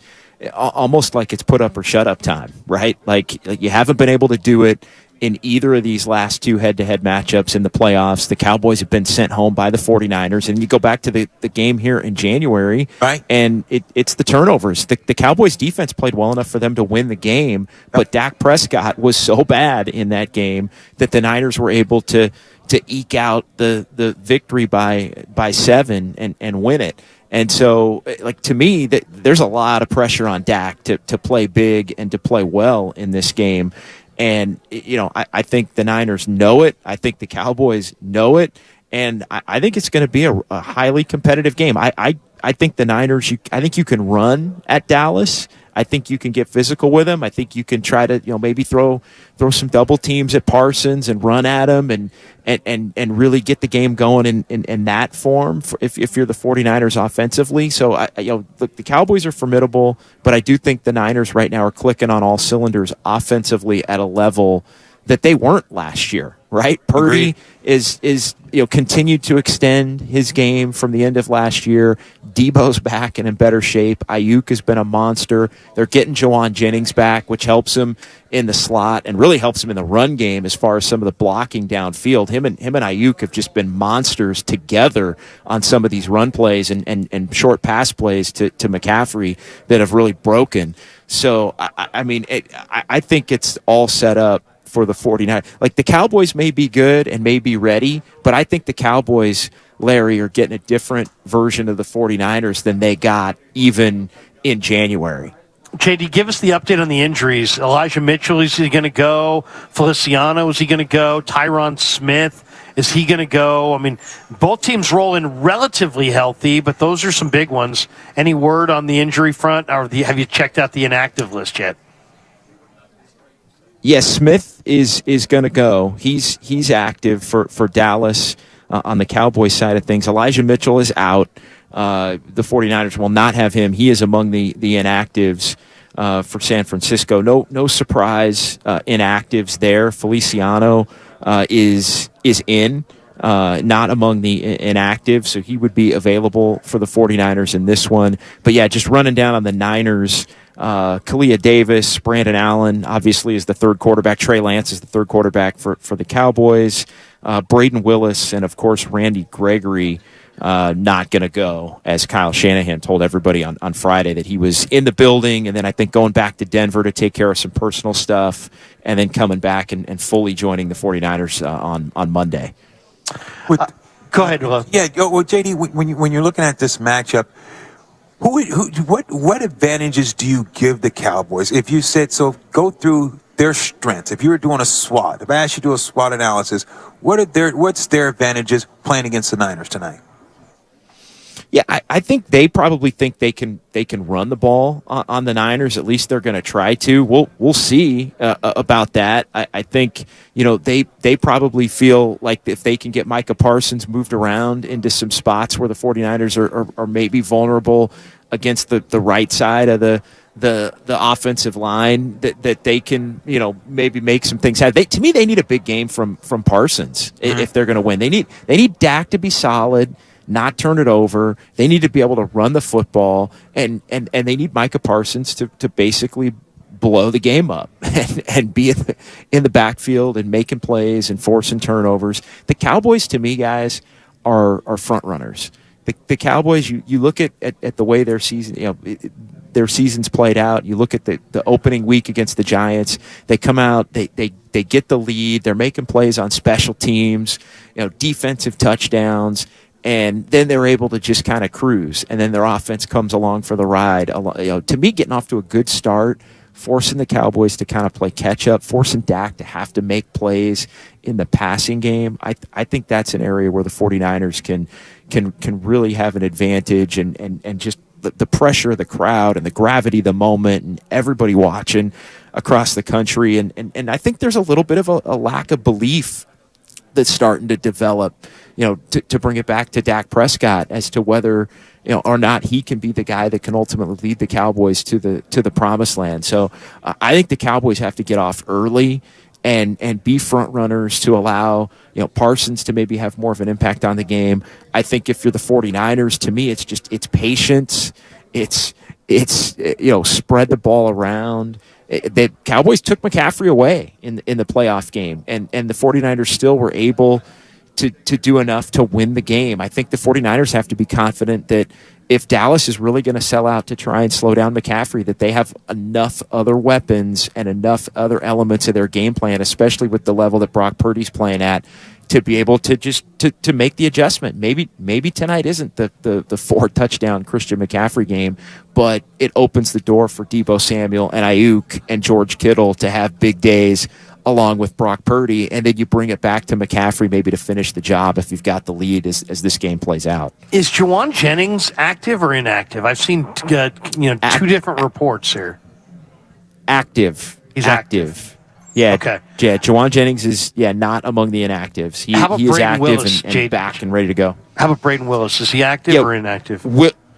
almost like it's put up or shut up time, right? Like you haven't been able to do it in either of these last 2 head-to-head matchups in the playoffs. The Cowboys have been sent home by the 49ers, and you go back to the game here in January, right? And it's the turnovers. The Cowboys defense played well enough for them to win the game, but Dak Prescott was so bad in that game that the Niners were able to eke out the victory by 7 and win it. And so, to me, there's a lot of pressure on Dak to play big and to play well in this game. And, I think the Niners know it. I think the Cowboys know it. And I think it's going to be a highly competitive game. I think the Niners, I think you can run at Dallas. I think you can get physical with him. I think you can try to, maybe throw some double teams at Parsons and run at him and really get the game going in that form if you're the 49ers offensively. So, look, the Cowboys are formidable, but I do think the Niners right now are clicking on all cylinders offensively at a level that they weren't last year, right? Purdy is continued to extend his game from the end of last year. Debo's back and in better shape. Ayuk has been a monster. They're getting Jawan Jennings back, which helps him in the slot and really helps him in the run game as far as some of the blocking downfield. Him and Ayuk have just been monsters together on some of these run plays and short pass plays to McCaffrey that have really broken. So, I think it's all set up for the 49ers. Like, the Cowboys may be good and may be ready, but I think the Cowboys, Larry, are getting a different version of the 49ers than they got even in January. JD, give us the update on the injuries. Elijah Mitchell, is he going to go? Feliciano, is he going to go? Tyron Smith, is he going to go? I mean, both teams roll in relatively healthy, but those are some big ones. Any word on the injury front, or have you checked out the inactive list yet? Yes, Smith is going to go. He's active for Dallas on the Cowboys side of things. Elijah Mitchell is out. The 49ers will not have him. He is among the inactives for San Francisco. No surprise inactives there. Feliciano is in, not among the inactives, so he would be available for the 49ers in this one. But yeah, just running down on the Niners. Kalia Davis, Brandon Allen, obviously, is the third quarterback. Trey Lance is the third quarterback for the Cowboys. Braden Willis and, of course, Randy Gregory not going to go, as Kyle Shanahan told everybody on Friday that he was in the building and then I think going back to Denver to take care of some personal stuff and then coming back and fully joining the 49ers on Monday. Go ahead, Will. Yeah, well, JD, when you're looking at this matchup, what advantages do you give the Cowboys? If you said so, go through their strengths. If you were doing a SWOT, if I asked you to do a SWOT analysis, what's their advantages playing against the Niners tonight? Yeah, I think they probably think they can run the ball on the Niners. At least they're going to try to. We'll see about that. I think they probably feel like if they can get Micah Parsons moved around into some spots where the 49ers are maybe vulnerable against the right side of the offensive line, that they can maybe make some things happen. To me, they need a big game from Parsons if they're going to win. They need Dak to be solid, not turn it over. They need to be able to run the football, and they need Micah Parsons to basically blow the game up and be in the backfield and making plays and forcing turnovers. The Cowboys, to me, guys, are front runners. The Cowboys, you look at the way their season, their season's played out. You look at the opening week against the Giants. They come out, they get the lead. They're making plays on special teams, defensive touchdowns. And then they're able to just kind of cruise, and then their offense comes along for the ride. To me, getting off to a good start, forcing the Cowboys to kind of play catch-up, forcing Dak to have to make plays in the passing game, I think that's an area where the 49ers can really have an advantage, and just the pressure of the crowd and the gravity of the moment and everybody watching across the country. And I think there's a little bit of a lack of belief that's starting to develop, to bring it back to Dak Prescott as to whether, or not he can be the guy that can ultimately lead the Cowboys to the promised land. So I think the Cowboys have to get off early and be front runners to allow, Parsons to maybe have more of an impact on the game. I think if you're the 49ers, to me, it's patience. It's spread the ball around. The Cowboys took McCaffrey away in the playoff game, and the 49ers still were able to do enough to win the game. I think the 49ers have to be confident that if Dallas is really going to sell out to try and slow down McCaffrey, that they have enough other weapons and enough other elements of their game plan, especially with the level that Brock Purdy's playing at, to be able to just to make the adjustment. Maybe tonight isn't the 4-touchdown Christian McCaffrey game, but it opens the door for Deebo Samuel and Ayuk and George Kittle to have big days along with Brock Purdy, and then you bring it back to McCaffrey maybe to finish the job if you've got the lead as this game plays out. Is Jawan Jennings active or inactive? I've seen two different reports here. He's active. Yeah. Okay. Yeah. Jawan Jennings is not among the inactives. He How about is Braden active Willis, and back and ready to go. How about Braden Willis? Is he active or inactive?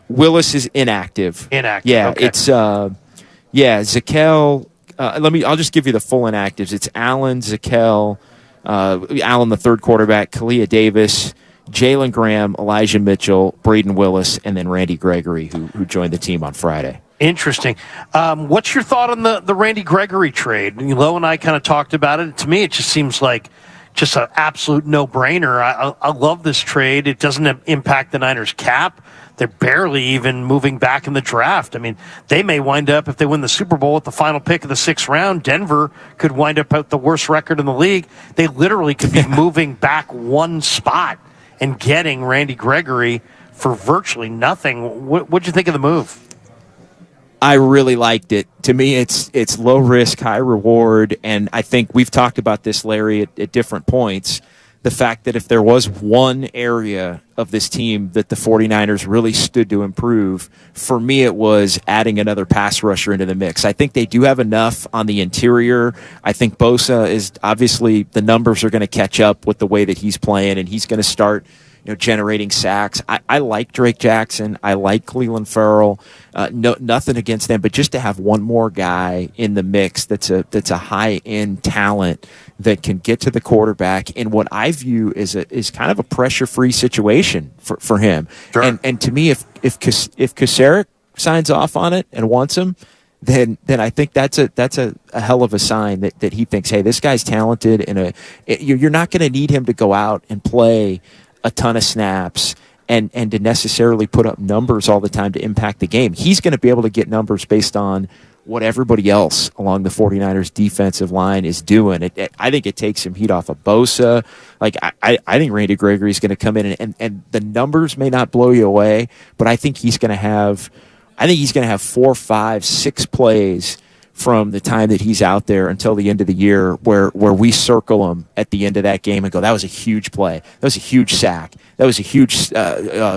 Willis is inactive. Inactive. Yeah. Okay. It's Zakel. I'll just give you the full inactives. It's Allen, Zakel, Allen, the third quarterback, Kalia Davis, Jalen Graham, Elijah Mitchell, Braden Willis, and then Randy Gregory, who joined the team on Friday. Interesting. What's your thought on the Randy Gregory trade? Lo and I kind of talked about it. To me, it just seems like just an absolute no-brainer. I love this trade. It doesn't impact the Niners' cap. They're barely even moving back in the draft. I mean, they may wind up, if they win the Super Bowl, at the final pick of the 6th round. Denver could wind up at the worst record in the league. They literally could be moving back one spot and getting Randy Gregory for virtually nothing. What'd you think of the move? I really liked it. To me, it's low risk, high reward, and I think we've talked about this, Larry, at different points. The fact that if there was one area of this team that the 49ers really stood to improve, for me it was adding another pass rusher into the mix. I think they do have enough on the interior. I think Bosa is obviously, the numbers are going to catch up with the way that he's playing, and he's going to start generating sacks. I like Drake Jackson. I like Cleveland Farrell. Nothing against them, but just to have one more guy in the mix that's a high-end talent that can get to the quarterback in what I view is kind of a pressure-free situation for him. Sure. And to me, if Kasarik signs off on it and wants him, then I think that's a hell of a sign that he thinks, hey, this guy's talented, and you're not going to need him to go out and play a ton of snaps and to necessarily put up numbers all the time to impact the game. He's going to be able to get numbers based on what everybody else along the 49ers defensive line is doing. I think it takes some heat off of Bosa. Like, I think Randy Gregory is going to come in and the numbers may not blow you away, but I think he's going to have 4, 5, 6 plays from the time that he's out there until the end of the year where we circle him at the end of that game and go, that was a huge play. That was a huge sack. That was a huge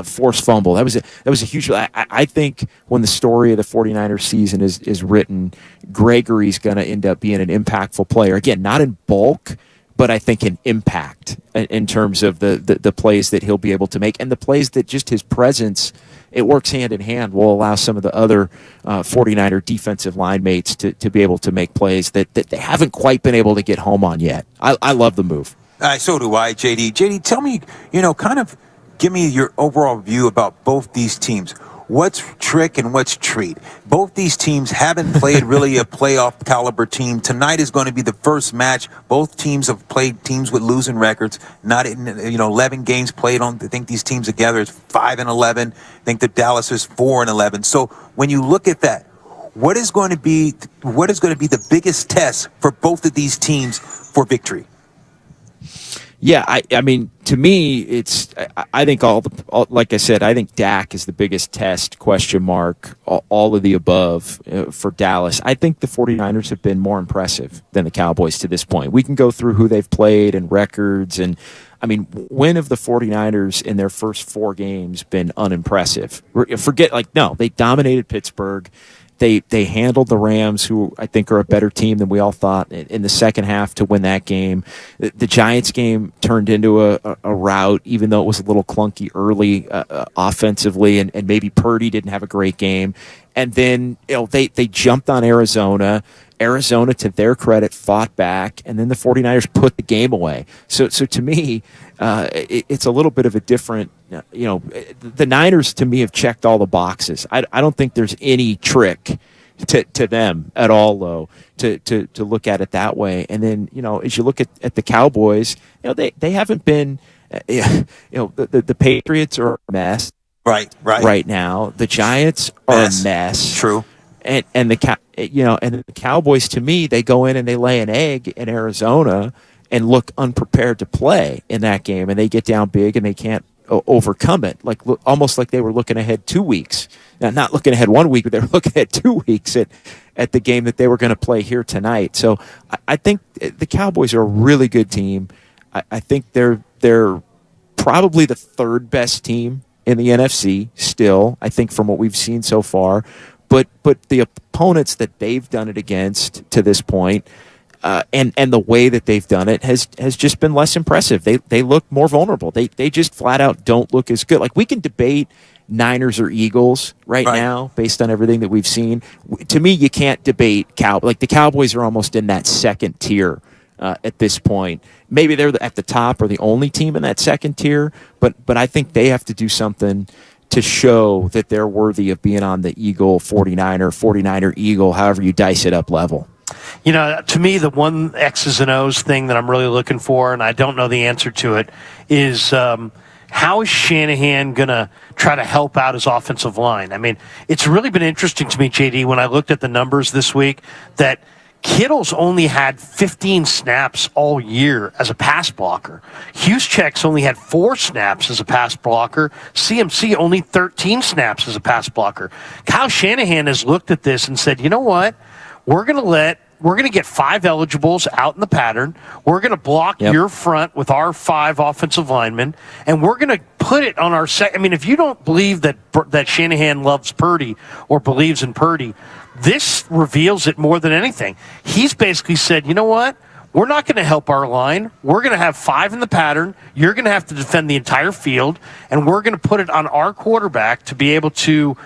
forced fumble. That was a huge – I think when the story of the 49ers season is written, Gregory's going to end up being an impactful player. Again, not in bulk, but I think in impact in terms of the plays that he'll be able to make and the plays that just his presence – it works hand in hand, will allow some of the other 49er defensive line mates to be able to make plays that they haven't quite been able to get home on yet. I love the move. So do I, JD. JD, tell me, kind of give me your overall view about both these teams. What's trick and what's treat? Both these teams haven't played really a playoff caliber team. Tonight is going to be the first match. Both teams have played teams with losing records. Not in, 11 games played on. I think these teams together is 5-11. I think the Dallas is 4-11. So when you look at that, what is going to be the biggest test for both of these teams for victory? Yeah, I mean, to me, I think like I said, I think Dak is the biggest test, question mark, all of the above for Dallas. I think the 49ers have been more impressive than the Cowboys to this point. We can go through who they've played and records, and I mean, when have the 49ers in their first 4 games been unimpressive? They dominated Pittsburgh. They handled the Rams, who I think are a better team than we all thought, in the second half to win that game. The Giants game turned into a rout, even though it was a little clunky early offensively, and maybe Purdy didn't have a great game. And then they jumped on Arizona. Arizona, to their credit, fought back, and then the 49ers put the game away. So to me, it's a little bit of a different, the Niners, to me, have checked all the boxes. I don't think there's any trick to them at all, though, to look at it that way. And then, as you look at the Cowboys, they haven't been, the Patriots are a mess. Right now. The Giants are a mess. True. And the Cowboys, to me, they go in and they lay an egg in Arizona and look unprepared to play in that game, and they get down big and they can't overcome it. Almost like they were looking ahead 2 weeks. Now, not looking ahead 1 week, but they were looking ahead 2 weeks at the game that they were going to play here tonight. So I think the Cowboys are a really good team. I think they're probably the third best team in the NFC still, I think, from what we've seen so far. but the opponents that they've done it against to this point, and the way that they've done it has just been less impressive. They look more vulnerable. They just flat out don't look as good. Like, we can debate Niners or Eagles right now based on everything that we've seen. To me, you can't debate like the Cowboys are almost in that second tier at this point. Maybe they're at the top or the only team in that second tier, but I think they have to do something to show that they're worthy of being on the Eagle 49er Eagle, however you dice it up level. You know, to me, the one X's and O's thing that I'm really looking for, and I don't know the answer to it, is how is Shanahan going to try to help out his offensive line? I mean, it's really been interesting to me, JD, when I looked at the numbers this week, that Kittle's only had 15 snaps all year as a pass blocker. Juszczyk's only had 4 snaps as a pass blocker. CMC only 13 snaps as a pass blocker. Kyle Shanahan has looked at this and said, you know what? We're going to get 5 eligibles out in the pattern. We're going to block your front with our 5 offensive linemen, and we're going to put it on our second. I mean, if you don't believe that Shanahan loves Purdy or believes in Purdy, this reveals it more than anything. He's basically said, you know what? We're not going to help our line. We're going to have 5 in the pattern. You're going to have to defend the entire field, and we're going to put it on our quarterback to be able to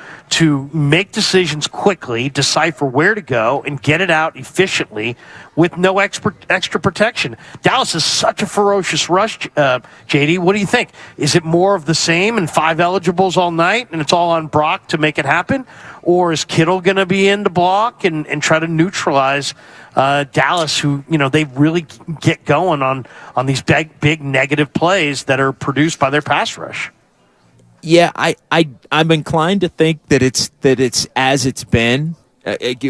make decisions quickly, decipher where to go, and get it out efficiently with no extra protection. Dallas is such a ferocious rush, JD. What do you think? Is it more of the same and 5 eligibles all night, and it's all on Brock to make it happen? Or is Kittle going to be in to block and try to neutralize Dallas, who, you know, they really get going on these big negative plays that are produced by their pass rush? Yeah, I'm inclined to think that it's as it's been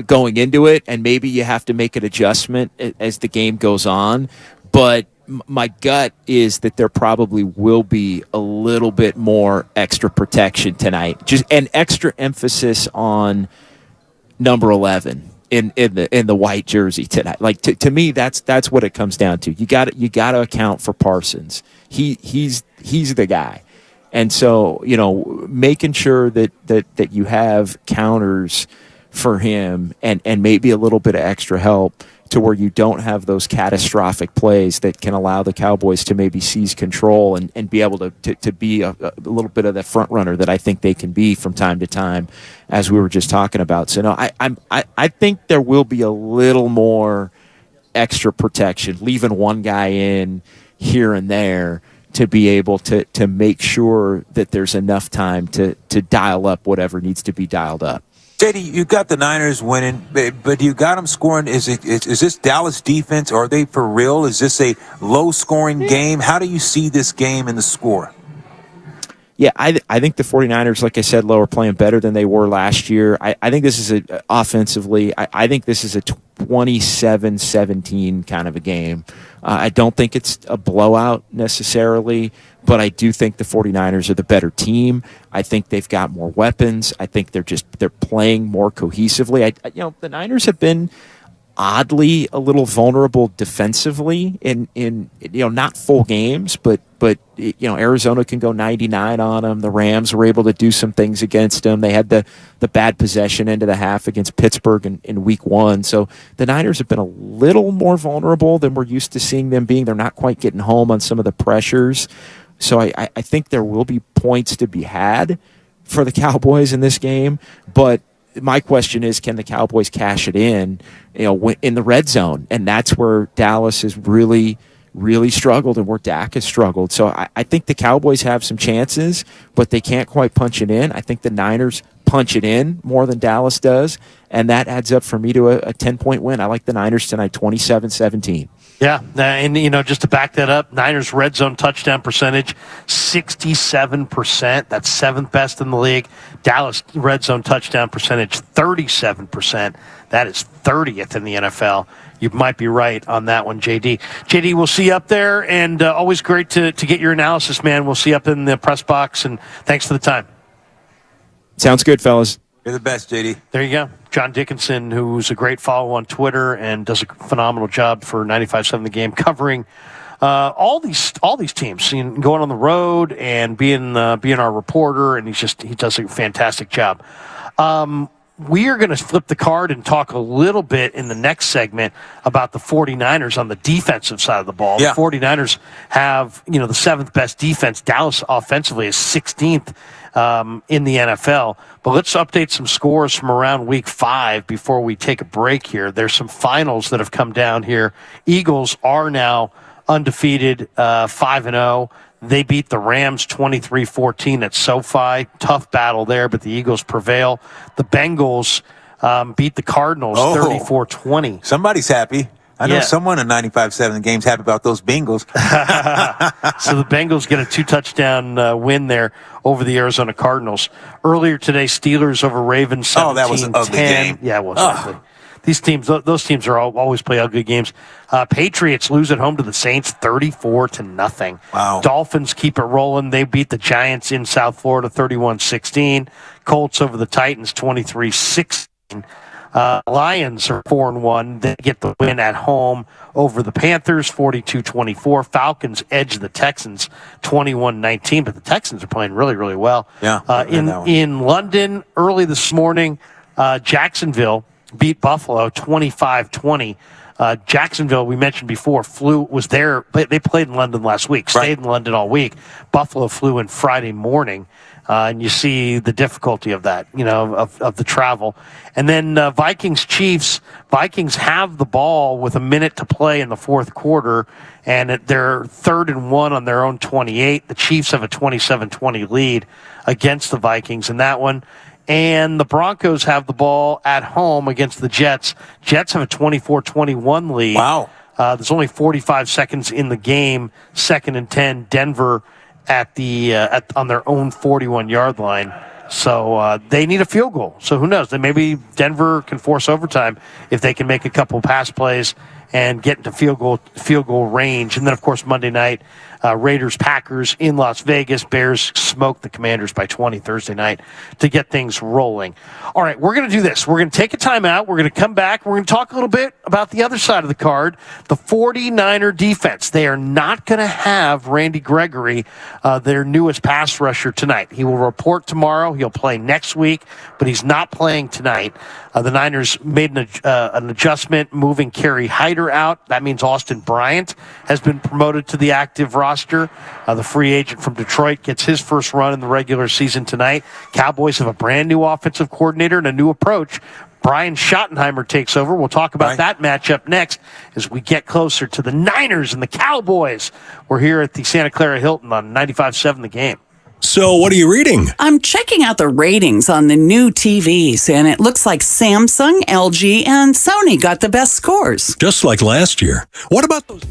going into it, and maybe you have to make an adjustment as the game goes on. But my gut is that there probably will be a little bit more extra protection tonight, just an extra emphasis on number 11 in the white jersey tonight. Like, to me, that's what it comes down to. You got to account for Parsons. He's the guy. And so, you know, making sure that you have counters for him and maybe a little bit of extra help to where you don't have those catastrophic plays that can allow the Cowboys to maybe seize control and be able to be a little bit of the front runner that I think they can be from time to time, as we were just talking about. So, no, I think there will be a little more extra protection, leaving one guy in here and there to be able to make sure that there's enough time to dial up whatever needs to be dialed up. JD, you got the Niners winning, but you got them scoring. Is this Dallas defense? Are they for real? Is this a low-scoring game? How do you see this game and the score? Yeah, I think the 49ers, like I said, are playing better than they were last year. I think this is offensively, I think this is a 27-17 kind of a game. I don't think it's a blowout necessarily, but I do think the 49ers are the better team. I think they've got more weapons. I think they're playing more cohesively. The Niners have been oddly a little vulnerable defensively in not full games, but Arizona can go 99 on them. The Rams were able to do some things against them. They had the bad possession end of the half against Pittsburgh in week 1. So the Niners have been a little more vulnerable than we're used to seeing them being. They're not quite getting home on some of the pressures. So I think there will be points to be had for the Cowboys in this game, but my question is, can the Cowboys cash it in the red zone? And that's where Dallas has really, really struggled and where Dak has struggled. So I think the Cowboys have some chances, but they can't quite punch it in. I think the Niners punch it in more than Dallas does, and that adds up for me to a 10-point win. I like the Niners tonight, 27-17. Yeah, and just to back that up, Niners red zone touchdown percentage, 67%. That's 7th best in the league. Dallas red zone touchdown percentage, 37%. That is 30th in the NFL. You might be right on that one, JD. JD, we'll see you up there, and always great to get your analysis, man. We'll see you up in the press box, and thanks for the time. Sounds good, fellas. You're the best, JD. There you go. John Dickinson, who's a great follow on Twitter and does a phenomenal job for 95.7 The Game, covering all these teams, going on the road and being our reporter, and he does a fantastic job. we are going to flip the card and talk a little bit in the next segment about the 49ers on the defensive side of the ball. Yeah. The 49ers have, the 7th best defense. Dallas offensively is 16th in the NFL. But let's update some scores from around week 5 before we take a break here. There's some finals that have come down here. Eagles are now undefeated, 5-0. They beat the Rams 23-14 at SoFi. Tough battle there, but the Eagles prevail. The Bengals beat the Cardinals 34-20. Somebody's happy. I know someone in 95.7 game's happy about those Bengals. So the Bengals get a 2-touchdown win there over the Arizona Cardinals. Earlier today, Steelers over Ravens 17-10. Oh, that was an ugly game. Yeah, it was ugly. Those teams always play ugly games. Patriots lose at home to the Saints 34-0. Wow. Dolphins keep it rolling. They beat the Giants in South Florida 31-16. Colts over the Titans 23-16. Lions are 4-1. They get the win at home over the Panthers 42-24. Falcons edge the Texans 21-19, but the Texans are playing really, really well. Yeah. In London early this morning, Jacksonville beat Buffalo 25-20. Jacksonville, we mentioned before, was there. They played in London last week, stayed in London all week. Buffalo flew in Friday morning, and you see the difficulty of that, of the travel. And then Vikings-Chiefs. Vikings have the ball with a minute to play in the fourth quarter, and they're 3rd and 1 on their own 28. The Chiefs have a 27-20 lead against the Vikings in that one. And the Broncos have the ball at home against the Jets. Jets have a 24-21 lead. Wow. There's only 45 seconds in the game. 2nd and 10. Denver on their own 41-yard line. So they need a field goal. So who knows? Maybe Denver can force overtime if they can make a couple pass plays and get into field goal range. And then, of course, Monday night, Raiders-Packers in Las Vegas. Bears smoke the Commanders by 20 Thursday night to get things rolling. All right, we're going to do this. We're going to take a timeout. We're going to come back. We're going to talk a little bit about the other side of the card, the 49er defense. They are not going to have Randy Gregory, their newest pass rusher, tonight. He will report tomorrow. He'll play next week, but he's not playing tonight. The Niners made an adjustment, moving Kerry Hyder out. That means Austin Bryant has been promoted to the active roster. The free agent from Detroit gets his first run in the regular season tonight. Cowboys have a brand new offensive coordinator and a new approach. Brian Schottenheimer takes over. We'll talk about that matchup next as we get closer to the Niners and the Cowboys. We're here at the Santa Clara Hilton on 95.7 The Game. So, what are you reading? I'm checking out the ratings on the new TVs, and it looks like Samsung, LG, and Sony got the best scores. Just like last year. What about those?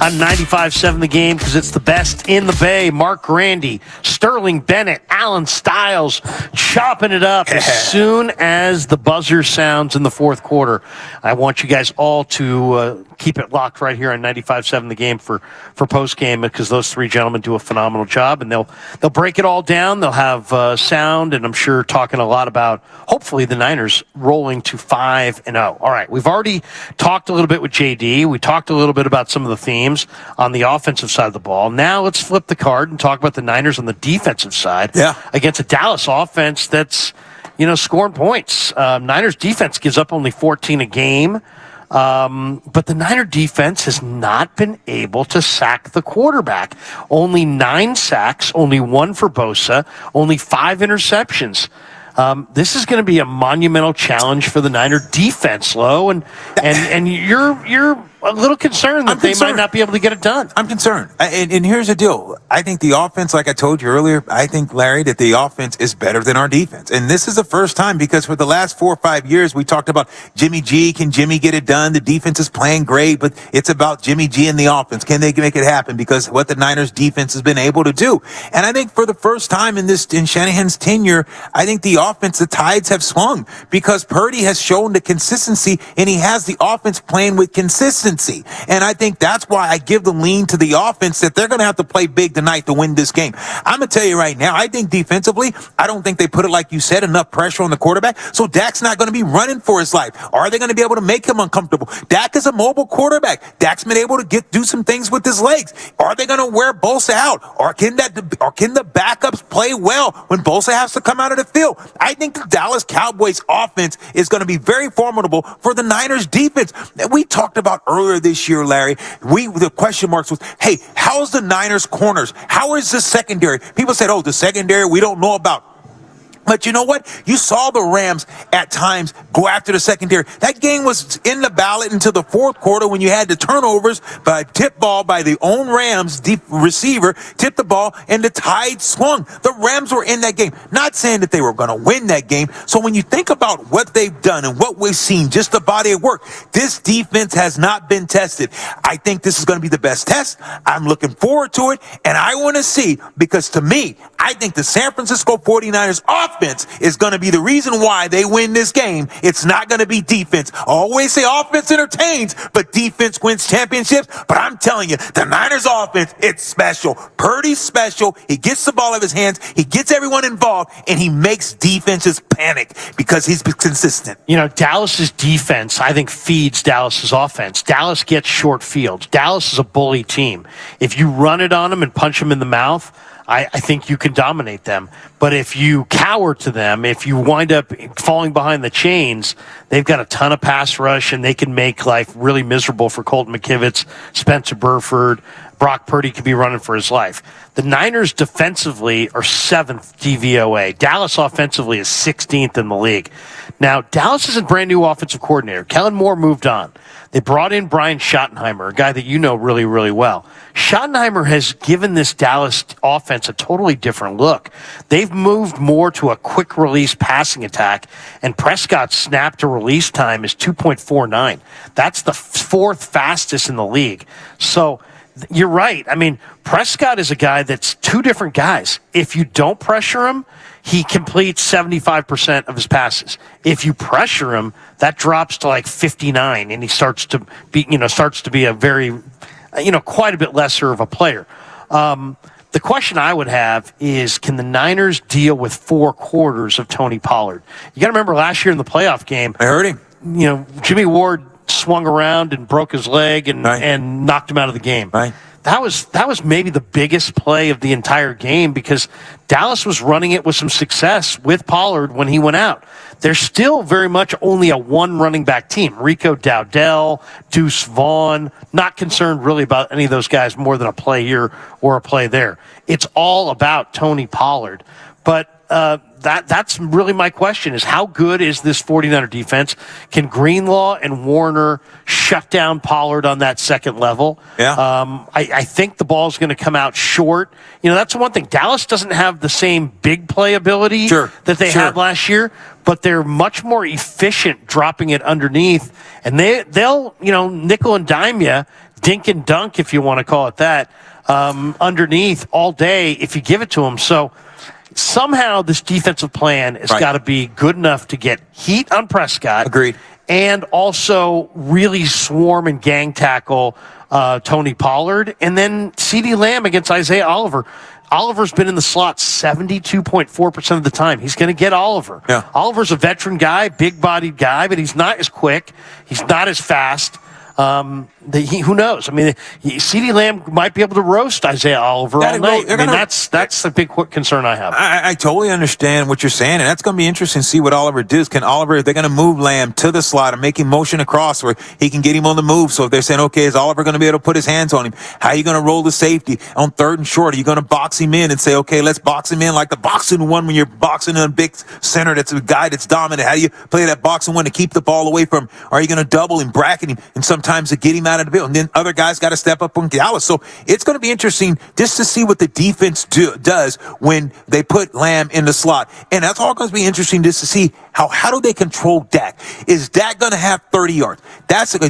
on 95.7 The Game because it's the best in the Bay. Mark Grandy, Sterling Bennett, Alan Stiles chopping it up as soon as the buzzer sounds in the fourth quarter. I want you guys all to keep it locked right here on 95.7 The Game for post-game because those three gentlemen do a phenomenal job, and they'll break it all down. They'll have sound, and I'm sure talking a lot about, hopefully, the Niners rolling to 5-0. All right, we've already talked a little bit with JD. We talked a little bit about some of the themes on the offensive side of the ball. Now let's flip the card and talk about the Niners on the defensive side against a Dallas offense that's, scoring points. Niners defense gives up only 14 a game. But the Niner defense has not been able to sack the quarterback. Only 9 sacks, only 1 for Bosa, only 5 interceptions. This is going to be a monumental challenge for the Niner defense, Lo, and you're a little concerned that they might not be able to get it done. I'm concerned. And here's the deal. I think the offense, like I told you earlier, I think, Larry, that the offense is better than our defense. And this is the first time because for the last 4 or 5 years, we talked about Jimmy G. Can Jimmy get it done? The defense is playing great, but it's about Jimmy G and the offense. Can they make it happen? Because what the Niners defense has been able to do. And I think for the first time in Shanahan's tenure, I think the offense, the tides have swung because Purdy has shown the consistency and he has the offense playing with consistency. And I think that's why I give the lean to the offense that they're going to have to play big tonight to win this game. I'm going to tell you right now, I think defensively, I don't think they put it, like you said, enough pressure on the quarterback. So Dak's not going to be running for his life. Are they going to be able to make him uncomfortable? Dak is a mobile quarterback. Dak's been able to do some things with his legs. Are they going to wear Bosa out? Or can the backups play well when Bosa has to come out of the field? I think the Dallas Cowboys offense is going to be very formidable for the Niners defense. We talked about earlier this year, Larry, the question marks was, hey, how's the Niners corners? How is the secondary? People said, the secondary we don't know about. But you know what? You saw the Rams at times go after the secondary. That game was in the ballot until the fourth quarter when you had the turnovers by tip ball by the own Rams deep receiver, tipped the ball, and the tide swung. The Rams were in that game. Not saying that they were going to win that game. So when you think about what they've done and what we've seen, just the body of work, this defense has not been tested. I think this is going to be the best test. I'm looking forward to it, and I want to see, because to me, I think the San Francisco 49ers offense is going to be the reason why they win this game. It's not going to be defense. I always say offense entertains, but defense wins championships. But I'm telling you, the Niners offense, it's special. Purdy's special. He gets the ball out of his hands. He gets everyone involved, and he makes defenses panic because he's consistent. Dallas's defense, I think, feeds Dallas's offense. Dallas gets short fields. Dallas is a bully team. If you run it on them and punch them in the mouth, I think you can dominate them. But if you cower to them, if you wind up falling behind the chains, they've got a ton of pass rush, and they can make life really miserable for Colton McKivitz, Spencer Burford. Brock Purdy could be running for his life. The Niners defensively are 7th DVOA. Dallas offensively is 16th in the league. Now, Dallas is a brand new offensive coordinator. Kellen Moore moved on. They brought in Brian Schottenheimer, a guy that you know really, really well. Schottenheimer has given this Dallas offense a totally different look. They've moved more to a quick release passing attack, and Prescott's snap to release time is 2.49. That's the 4th fastest in the league. So you're right. I mean, Prescott is a guy that's 2 different guys. If you don't pressure him, he completes 75% of his passes. If you pressure him, that drops to like 59, and he starts to be a very, quite a bit lesser of a player. The question I would have is, can the Niners deal with 4 quarters of Tony Pollard? You got to remember last year in the playoff game, I heard him. Jimmy Ward swung around and broke his leg and knocked him out of the game. Right. That was maybe the biggest play of the entire game because Dallas was running it with some success with Pollard when he went out. They're still very much only a 1 running back team. Rico Dowdell, Deuce Vaughn, not concerned really about any of those guys more than a play here or a play there. It's all about Tony Pollard. But that's really my question: is how good is this 49er defense? Can Greenlaw and Warner shut down Pollard on that second level? Yeah. I think the ball's going to come out short. That's one thing. Dallas doesn't have the same big play ability that they had last year, but they're much more efficient dropping it underneath, and they'll nickel and dime you, dink and dunk if you want to call it that, underneath all day if you give it to them. So somehow this defensive plan has got to be good enough to get heat on Prescott. Agreed. And also really swarm and gang tackle Tony Pollard, and then CeeDee Lamb against Isaiah Oliver. Oliver's been in the slot 72.4% of the time. He's going to get Oliver. Yeah. Oliver's a veteran guy, big-bodied guy, but he's not as quick. He's not as fast. Who knows? I mean, CeeDee Lamb might be able to roast Isaiah Oliver all night. That's the big concern I have. I totally understand what you're saying, and that's going to be interesting to see what Oliver does. Can Oliver, they're going to move Lamb to the slot and make him motion across where he can get him on the move. So if they're saying, okay, is Oliver going to be able to put his hands on him? How are you going to roll the safety on 3rd and short? Are you going to box him in and say, okay, let's box him in like the boxing one when you're boxing in a big center that's a guy that's dominant? How do you play that boxing one to keep the ball away from him? Are you going to double him, bracket him, and sometimes to get him out of the field? And then other guys got to step up on Dallas. So it's going to be interesting just to see what the defense does when they put Lamb in the slot. And that's all going to be interesting just to see how do they control Dak. Is Dak going to have 30 yards?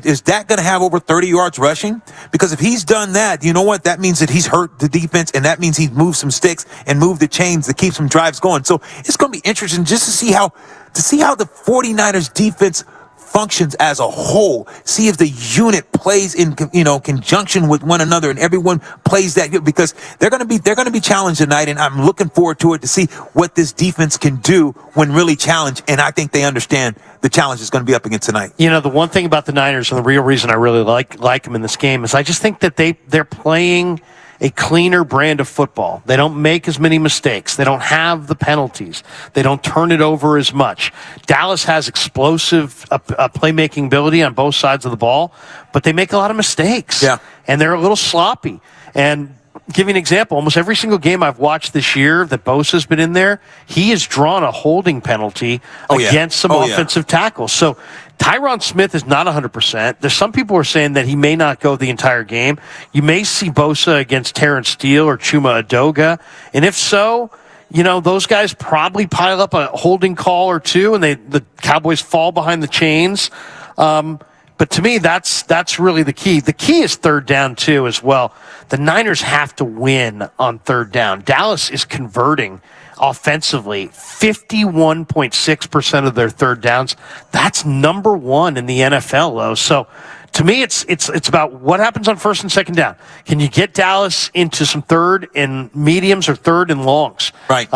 Is Dak going to have over 30 yards rushing? Because if he's done that, you know what? That means that he's hurt the defense, and that means he's moved some sticks and moved the chains to keep some drives going. So it's going to be interesting just to see how the 49ers defense functions as a whole. See if the unit plays in conjunction with one another, and everyone plays that, because they're going to be challenged tonight, and I'm looking forward to it to see what this defense can do when really challenged. And I think they understand the challenge is going to be up against tonight. The one thing about the Niners, and the real reason I really like them in this game, is I just think that they're playing a cleaner brand of football. They don't make as many mistakes. They don't have the penalties. They don't turn it over as much. Dallas has explosive playmaking ability on both sides of the ball, but they make a lot of mistakes. Yeah. And they're a little sloppy. And give you an example, almost every single game I've watched this year that Bosa's been in there, he has drawn a holding penalty against some offensive tackles. So Tyron Smith is not 100%. There's some people who are saying that he may not go the entire game. You may see Bosa against Terrence Steele or Chuma Adoga. And if so, those guys probably pile up a holding call or two, and the Cowboys fall behind the chains. But to me, that's really the key. The key is 3rd down, too, as well. The Niners have to win on 3rd down. Dallas is converting offensively 51.6% of their 3rd downs. That's number 1 in the NFL, though. So to me, it's about what happens on 1st and 2nd down. Can you get Dallas into some 3rd and mediums or 3rd and longs? Right.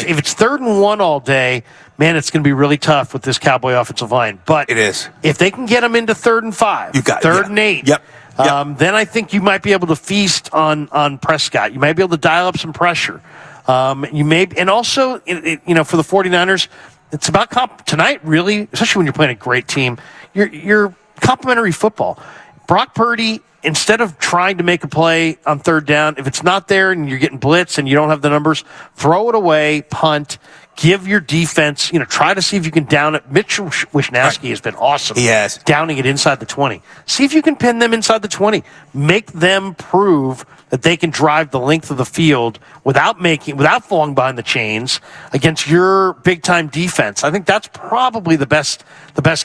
If it's 3rd and 1 all day, man, it's going to be really tough with this Cowboy offensive line. But it is. If they can get them into 3rd and 5, 3rd and 8, Yep. then I think you might be able to feast on Prescott. You might be able to dial up some pressure. And also, for the 49ers, it's about tonight, really, especially when you're playing a great team, you're complimentary football. Brock Purdy, instead of trying to make a play on 3rd down, if it's not there and you're getting blitz and you don't have the numbers, throw it away, punt. Give your defense, try to see if you can down it. Mitchell Wishnowsky has been awesome. He has. Downing it inside the 20. See if you can pin them inside the 20. Make them prove that they can drive the length of the field without falling behind the chains against your big-time defense. I think that's probably the best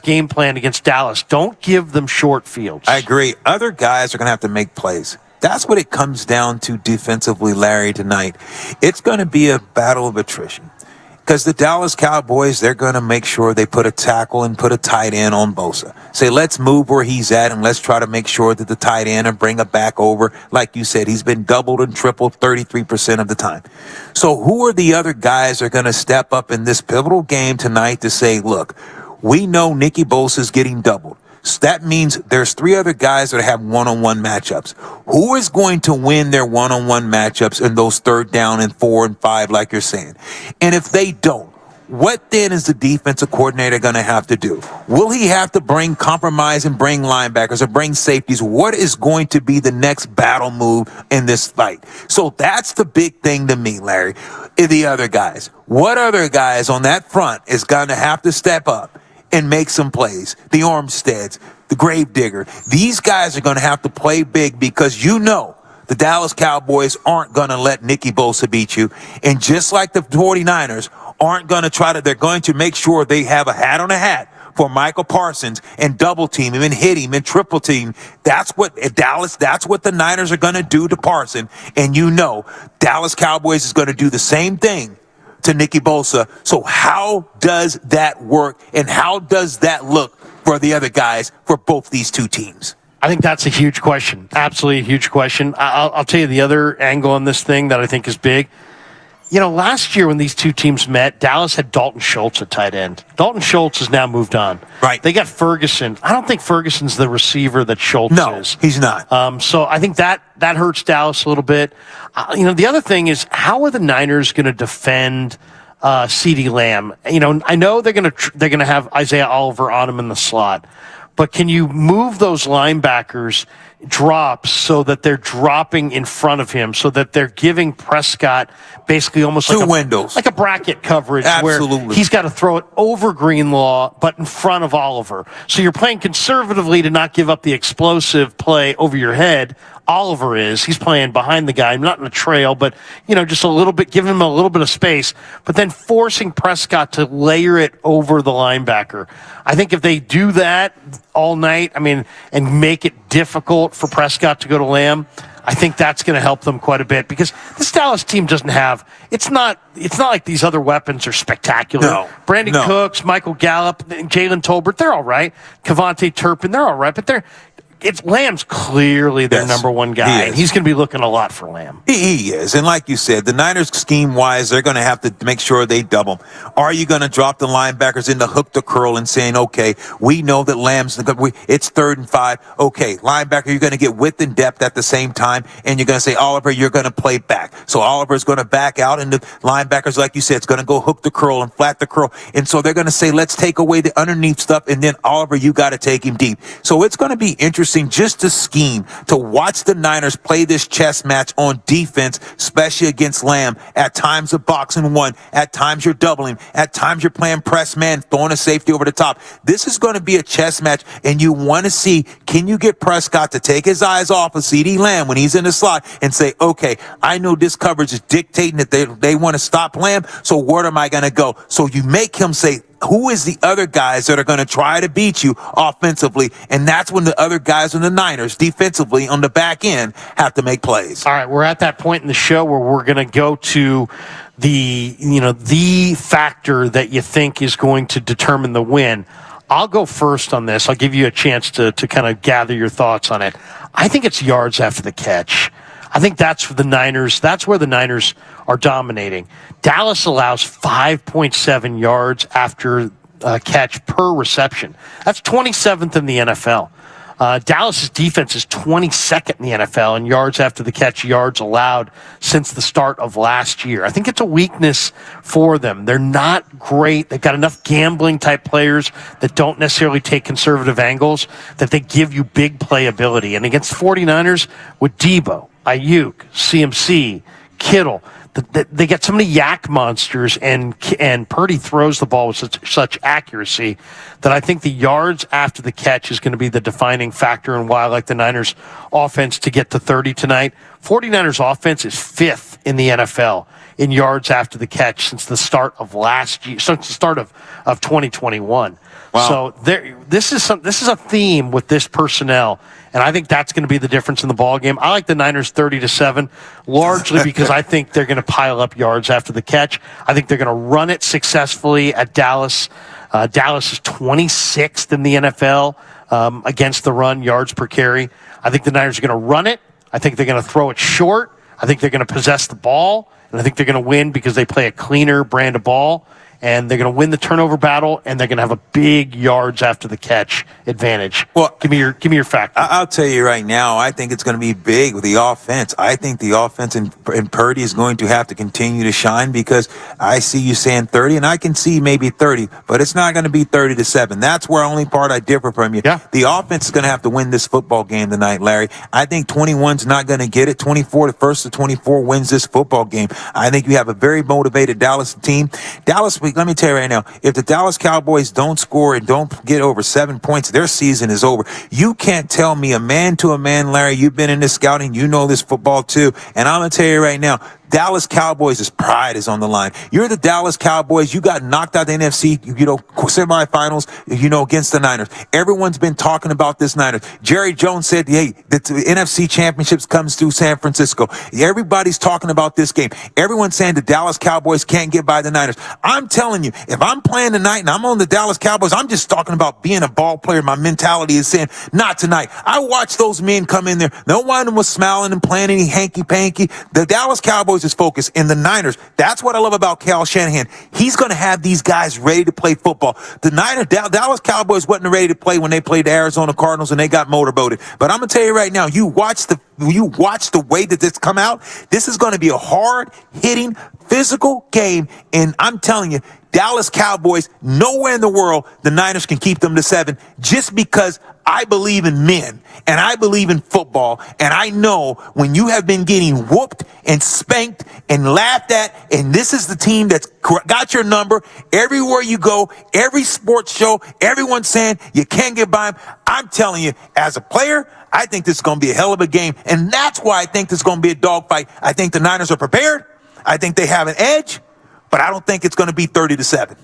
game plan against Dallas. Don't give them short fields. I agree. Other guys are going to have to make plays. That's what it comes down to defensively, Larry, tonight. It's going to be a battle of attrition. Because the Dallas Cowboys, they're going to make sure they put a tackle and put a tight end on Bosa. Say, let's move where he's at, and let's try to make sure that the tight end and bring a back over. Like you said, he's been doubled and tripled 33% of the time. So who are the other guys that are going to step up in this pivotal game tonight to say, look, we know Nicky Bosa's getting doubled. So that means there's 3 other guys that have one-on-one matchups. Who is going to win their one-on-one matchups in those 3rd down and 4 and 5, like you're saying? And if they don't, what then is the defensive coordinator going to have to do? Will he have to compromise and bring linebackers or bring safeties? What is going to be the next battle move in this fight? So that's the big thing to me, Larry. the other guys. What other guys on that front is going to have to step up and make some plays? The Armsteads, the Gravedigger. These guys are going to have to play big because the Dallas Cowboys aren't going to let Nicky Bosa beat you. And just like the 49ers aren't going to they're going to make sure they have a hat on a hat for Michael Parsons and double team him and hit him and triple team. That's what the Niners are going to do to Parsons. And Dallas Cowboys is going to do the same thing to Nicky Bosa. So how does that work and how does that look for the other guys for both these two teams? I think that's a huge question. Absolutely a huge question. I'll tell you the other angle on this thing that I think is big. Last year when these two teams met, Dallas had Dalton Schultz at tight end. Dalton Schultz has now moved on. Right. They got Ferguson. I don't think Ferguson's the receiver that Schultz is. No, he's not. So I think that hurts Dallas a little bit. The other thing is, how are the Niners going to defend CeeDee Lamb? I know they're going to have Isaiah Oliver on him in the slot, but can you move those linebackers drops so that they're dropping in front of him, so that they're giving Prescott basically almost two windows, like a bracket coverage. Absolutely. Where he's got to throw it over Greenlaw, but in front of Oliver. So you're playing conservatively to not give up the explosive play over your head. Oliver he's playing behind the guy, not in the trail, but just a little bit, giving him a little bit of space, but then forcing Prescott to layer it over the linebacker. I think if they do that all night, and make it difficult for Prescott to go to Lamb, I think that's going to help them quite a bit, because this Dallas team doesn't have, it's not like these other weapons are spectacular. No, Brandon Cooks, Michael Gallup, Jalen Tolbert, they're all right. Kevontae Turpin, they're all right, but Lamb's clearly their number one guy, and he's going to be looking a lot for Lamb. He is, and like you said, the Niners scheme-wise, they're going to have to make sure they double him. Are you going to drop the linebackers in the hook to curl and saying, okay, we know that Lamb's, it's 3rd and 5. Okay, linebacker, you're going to get width and depth at the same time, and you're going to say, Oliver, you're going to play back. So Oliver's going to back out, and the linebackers, like you said, it's going to go hook to curl and flat to curl. And so they're going to say, let's take away the underneath stuff, and then Oliver, you got to take him deep. So it's going to be interesting just to scheme, to watch the Niners play this chess match on defense, especially against Lamb. At times, a boxing one. At times, you're doubling. At times, you're playing press man, throwing a safety over the top. This is going to be a chess match, and you want to see, can you get Prescott to take his eyes off of CeeDee Lamb when he's in the slot and say, okay, I know this coverage is dictating that they want to stop Lamb, so where am I going to go? So you make him say, who is the other guys that are going to try to beat you offensively? And that's when the other guys in the Niners defensively on the back end have to make plays. All right, we're at that point in the show where we're going to go to the factor that you think is going to determine the win. I'll go first on this. I'll give you a chance to kind of gather your thoughts on it. I think it's yards after the catch. I think that's for the Niners. That's where the Niners are dominating. Dallas allows 5.7 yards after catch per reception. That's 27th in the NFL. Dallas's defense is 22nd in the NFL in yards after the catch, yards allowed since the start of last year. I think it's a weakness for them. They're not great. They've got enough gambling type players that don't necessarily take conservative angles, that they give you big playability. And against 49ers with Debo, Ayuk, CMC, Kittle, they get so many yak monsters, and Purdy throws the ball with such accuracy that I think the yards after the catch is going to be the defining factor in why I like the Niners offense to get to 30 tonight. 49ers offense is 5th in the NFL in yards after the catch since the start of last year, since the start of 2021. Wow. So this is a theme with this personnel, and I think that's going to be the difference in the ball game. I like the Niners 30-7, largely because I think they're going to pile up yards after the catch. I think they're going to run it successfully at Dallas. Dallas is 26th in the NFL against the run, yards per carry. I think the Niners are going to run it. I think they're going to throw it short. I think they're going to possess the ball, and I think they're going to win because they play a cleaner brand of ball. and they're going to win the turnover battle, and they're going to have a big yards after the catch advantage. Well, give me your factor. I'll tell you right now, I think it's going to be big with the offense. I think the offense and Purdy is going to have to continue to shine, because I see you saying 30, and I can see maybe 30, but it's not going to be 30-7. That's where only part I differ from you. Yeah. The offense is going to have to win this football game tonight, Larry. I think 21's not going to get it. 24, the first of 24 wins this football game. I think you have a very motivated Dallas team. Dallas, let me tell you right now, if the Dallas Cowboys don't score and don't get over 7 points, their season is over. You can't tell me a man to a man, Larry, you've been in this scouting, you know this football too, and I'm going to tell you right now, Dallas Cowboys' pride is on the line. You're the Dallas Cowboys. You got knocked out the NFC, semifinals, against the Niners. Everyone's been talking about this Niners. Jerry Jones said, hey, the NFC championships comes through San Francisco. Everybody's talking about this game. Everyone's saying the Dallas Cowboys can't get by the Niners. I'm telling you, if I'm playing tonight and I'm on the Dallas Cowboys, I'm just talking about being a ball player. My mentality is saying, not tonight. I watched those men come in there. No one was smiling and playing any hanky-panky. The Dallas Cowboys is focused. In the Niners, that's what I love about Kyle Shanahan. He's going to have these guys ready to play football. The Dallas Cowboys wasn't ready to play when they played the Arizona Cardinals and they got motorboated. But I'm going to tell you right now, you watch the way that this come out, this is going to be a hard-hitting, physical game, and I'm telling you, Dallas Cowboys, nowhere in the world the Niners can keep them to 7, just because I believe in men and I believe in football, and I know when you have been getting whooped and spanked and laughed at, and this is the team that's got your number everywhere you go, every sports show, everyone's saying you can't get by them. I'm telling you, as a player, I think this is going to be a hell of a game, and that's why I think this is going to be a dogfight. I think the Niners are prepared. I think they have an edge, but I don't think it's going to be 30-7.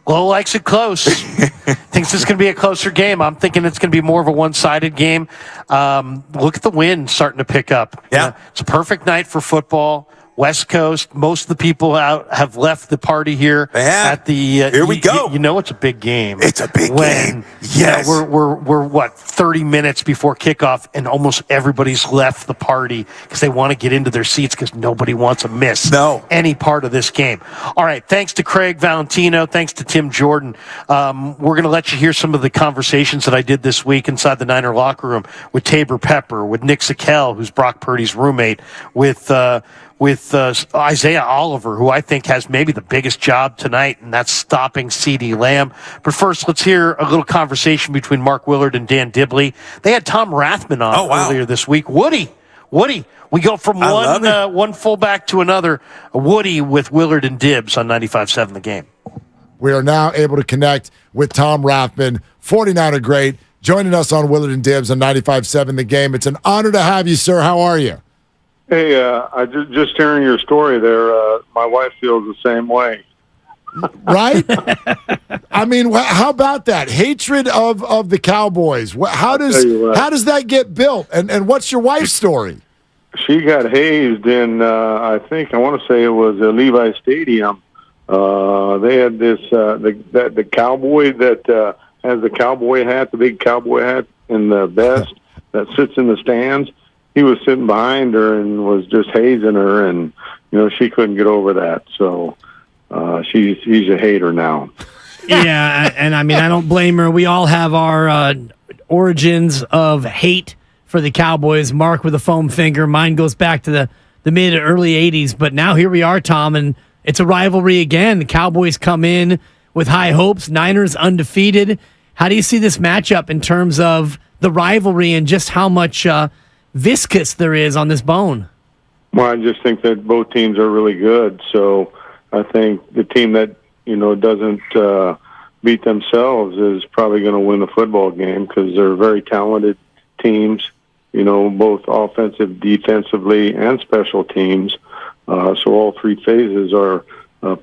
Glow likes it close. Thinks it's going to be a closer game. I'm thinking it's going to be more of a one-sided game. Look at the wind starting to pick up. Yeah. It's a perfect night for football. West Coast, most of the people out have left the party here. At the here we go. You know it's a big game. It's a big game. Yes. We're what, 30 minutes before kickoff, and almost everybody's left the party because they want to get into their seats because nobody wants to miss any part of this game. All right, thanks to Craig Valentino, thanks to Tim Jordan. We're going to let you hear some of the conversations that I did this week inside the Niner locker room with Tabor Pepper, with Nick Sikel, who's Brock Purdy's roommate, with Isaiah Oliver, who I think has maybe the biggest job tonight, and that's stopping CeeDee Lamb. But first, let's hear a little conversation between Mark Willard and Dan Dibley. They had Tom Rathman on earlier this week. Woody, we go from one fullback to another. Woody with Willard and Dibbs on 95.7 The Game. We are now able to connect with Tom Rathman, 49er great, joining us on Willard and Dibbs on 95.7 The Game. It's an honor to have you, sir. How are you? Hey, I just hearing your story there. My wife feels the same way. Right? I mean, how about that hatred of the Cowboys? How does that get built? And what's your wife's story? She got hazed in, I want to say it was Levi Stadium. They had this the cowboy that has the cowboy hat, the big cowboy hat, and the vest that sits in the stands. He was sitting behind her and was just hazing her, and she couldn't get over that. So he's a hater now. Yeah, and I mean, I don't blame her. We all have our origins of hate for the Cowboys. Mark with a foam finger. Mine goes back to the mid and early 80s. But now here we are, Tom, and it's a rivalry again. The Cowboys come in with high hopes. Niners undefeated. How do you see this matchup in terms of the rivalry and just how much viscous there is on this bone? Well, I just think that both teams are really good. So I think the team that doesn't beat themselves is probably going to win the football game because they're very talented teams. Both offensive, defensively, and special teams. So all three phases are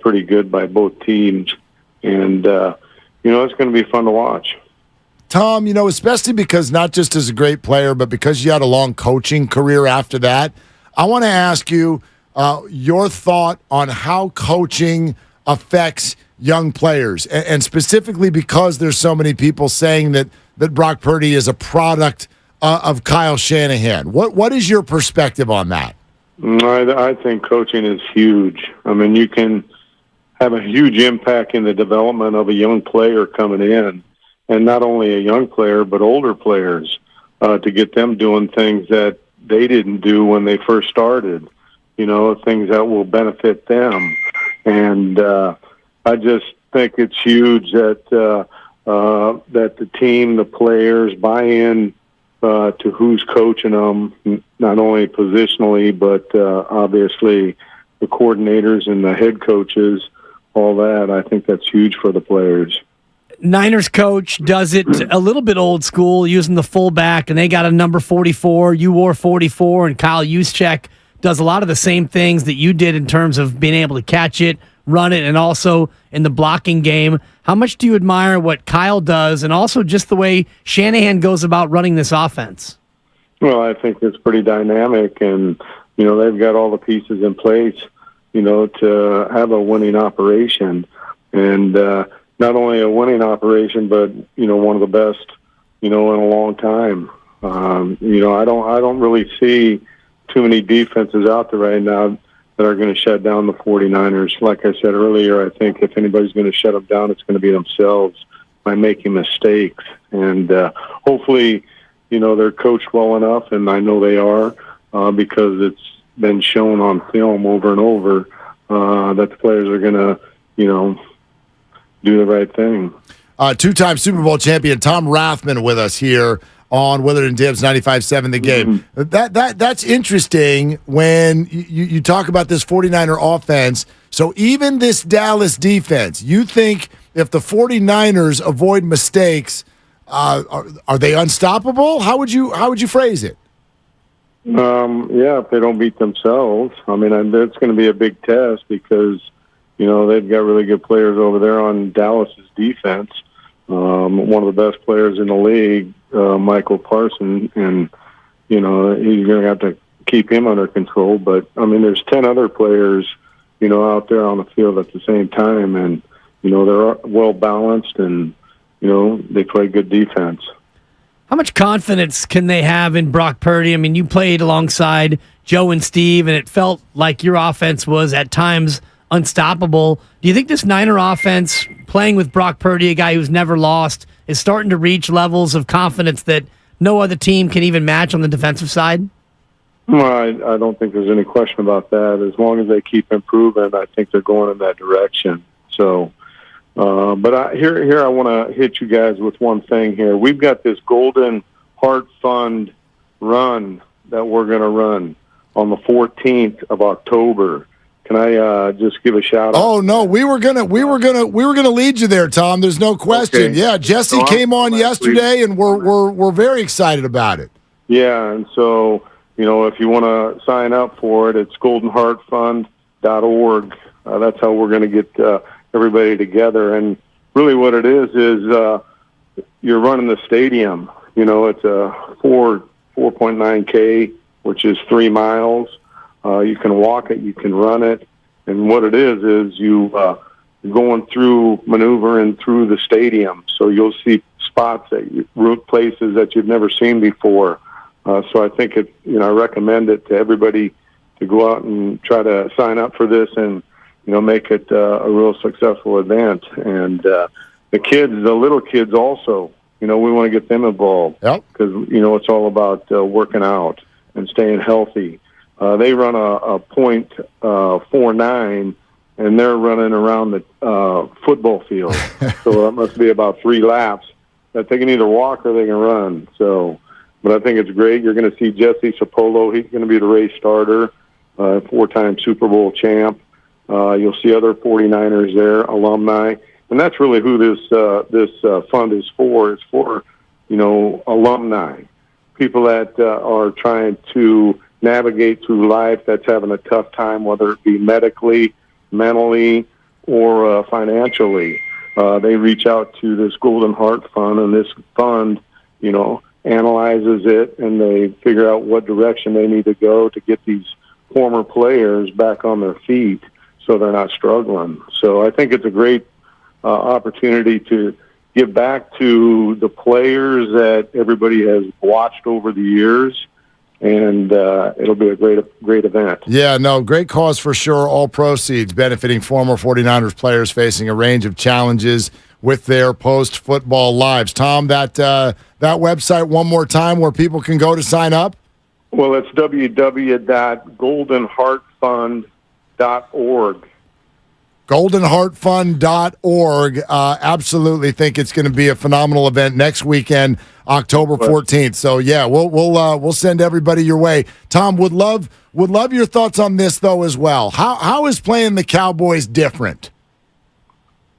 pretty good by both teams, and it's going to be fun to watch. Tom, especially because not just as a great player, but because you had a long coaching career after that, I want to ask you your thought on how coaching affects young players, and specifically because there's so many people saying that Brock Purdy is a product of Kyle Shanahan. What is your perspective on that? I think coaching is huge. I mean, you can have a huge impact in the development of a young player coming in, and not only a young player but older players, to get them doing things that they didn't do when they first started. Things that will benefit them. And I just think it's huge that that the team, the players, buy in to who's coaching them, not only positionally, but obviously the coordinators and the head coaches, all that. I think that's huge for the players. Niners coach does it a little bit old school, using the fullback, and they got a number 44. You wore 44, and Kyle Juszczyk does a lot of the same things that you did in terms of being able to catch it, run it, and also in the blocking game. How much do you admire what Kyle does, and also just the way Shanahan goes about running this offense? Well, I think it's pretty dynamic, and they've got all the pieces in place, to have a winning operation, and not only a winning operation, but one of the best, in a long time. I don't really see too many defenses out there right now that are going to shut down the 49ers. Like I said earlier, I think if anybody's going to shut them down, it's going to be themselves by making mistakes. And hopefully, they're coached well enough, and I know they are, because it's been shown on film over and over that the players are going to, do the right thing. Two-time Super Bowl champion Tom Rathman with us here on Willard and Dibs 95.7 The Game. Mm-hmm. That's interesting when you talk about this 49er offense. So even this Dallas defense, you think if the 49ers avoid mistakes, are they unstoppable? How would you phrase it? Yeah, if they don't beat themselves. I mean, that's going to be a big test because, they've got really good players over there on Dallas's defense. One of the best players in the league, Michael Parsons, and, he's going to have to keep him under control. But, I mean, there's 10 other players, out there on the field at the same time, and, they're well-balanced and, they play good defense. How much confidence can they have in Brock Purdy? I mean, you played alongside Joe and Steve, and it felt like your offense was at times unstoppable. Do you think this Niner offense, playing with Brock Purdy, a guy who's never lost, is starting to reach levels of confidence that no other team can even match on the defensive side? Well, I don't think there's any question about that. As long as they keep improving, I think they're going in that direction. So, but here I want to hit you guys with one thing here. We've got this Golden Heart Fund run that we're going to run on the 14th of October. Can I just give a shout out? Oh no, we were gonna lead you there, Tom. There's no question. Okay. Yeah, Jesse came on yesterday, and we're very excited about it. Yeah, and so if you want to sign up for it, it's goldenheartfund.org. That's how we're going to get everybody together. And really, what it is you're running the stadium. It's a 4.9K, which is 3 miles. You can walk it, you can run it, and what it is you going through, maneuvering through the stadium. So you'll see spots route places that you've never seen before. So I think I recommend it to everybody to go out and try to sign up for this and make it a real successful event. And the little kids also, we want to get them involved because it's all about working out and staying healthy. They run a .49, and they're running around the football field. So that must be about 3 laps that they can either walk or they can run. So, but I think it's great. You're going to see Jesse Sapolo. He's going to be the race starter, 4-time Super Bowl champ. You'll see other 49ers there, alumni. And that's really who this fund is for. It's for, alumni, people that are trying to navigate through life that's having a tough time, whether it be medically, mentally, or financially. They reach out to this Golden Heart Fund, and this fund, analyzes it, and they figure out what direction they need to go to get these former players back on their feet so they're not struggling. So I think it's a great opportunity to give back to the players that everybody has watched over the years, and it'll be a great event. Yeah, no, great cause for sure. All proceeds benefiting former 49ers players facing a range of challenges with their post-football lives. Tom, that website one more time where people can go to sign up? Well, it's www.goldenheartfund.org. goldenheartfund.org. Absolutely think it's going to be a phenomenal event next weekend, October 14th. So yeah, we'll send everybody your way. Tom, would love your thoughts on this though as well. How is playing the Cowboys different?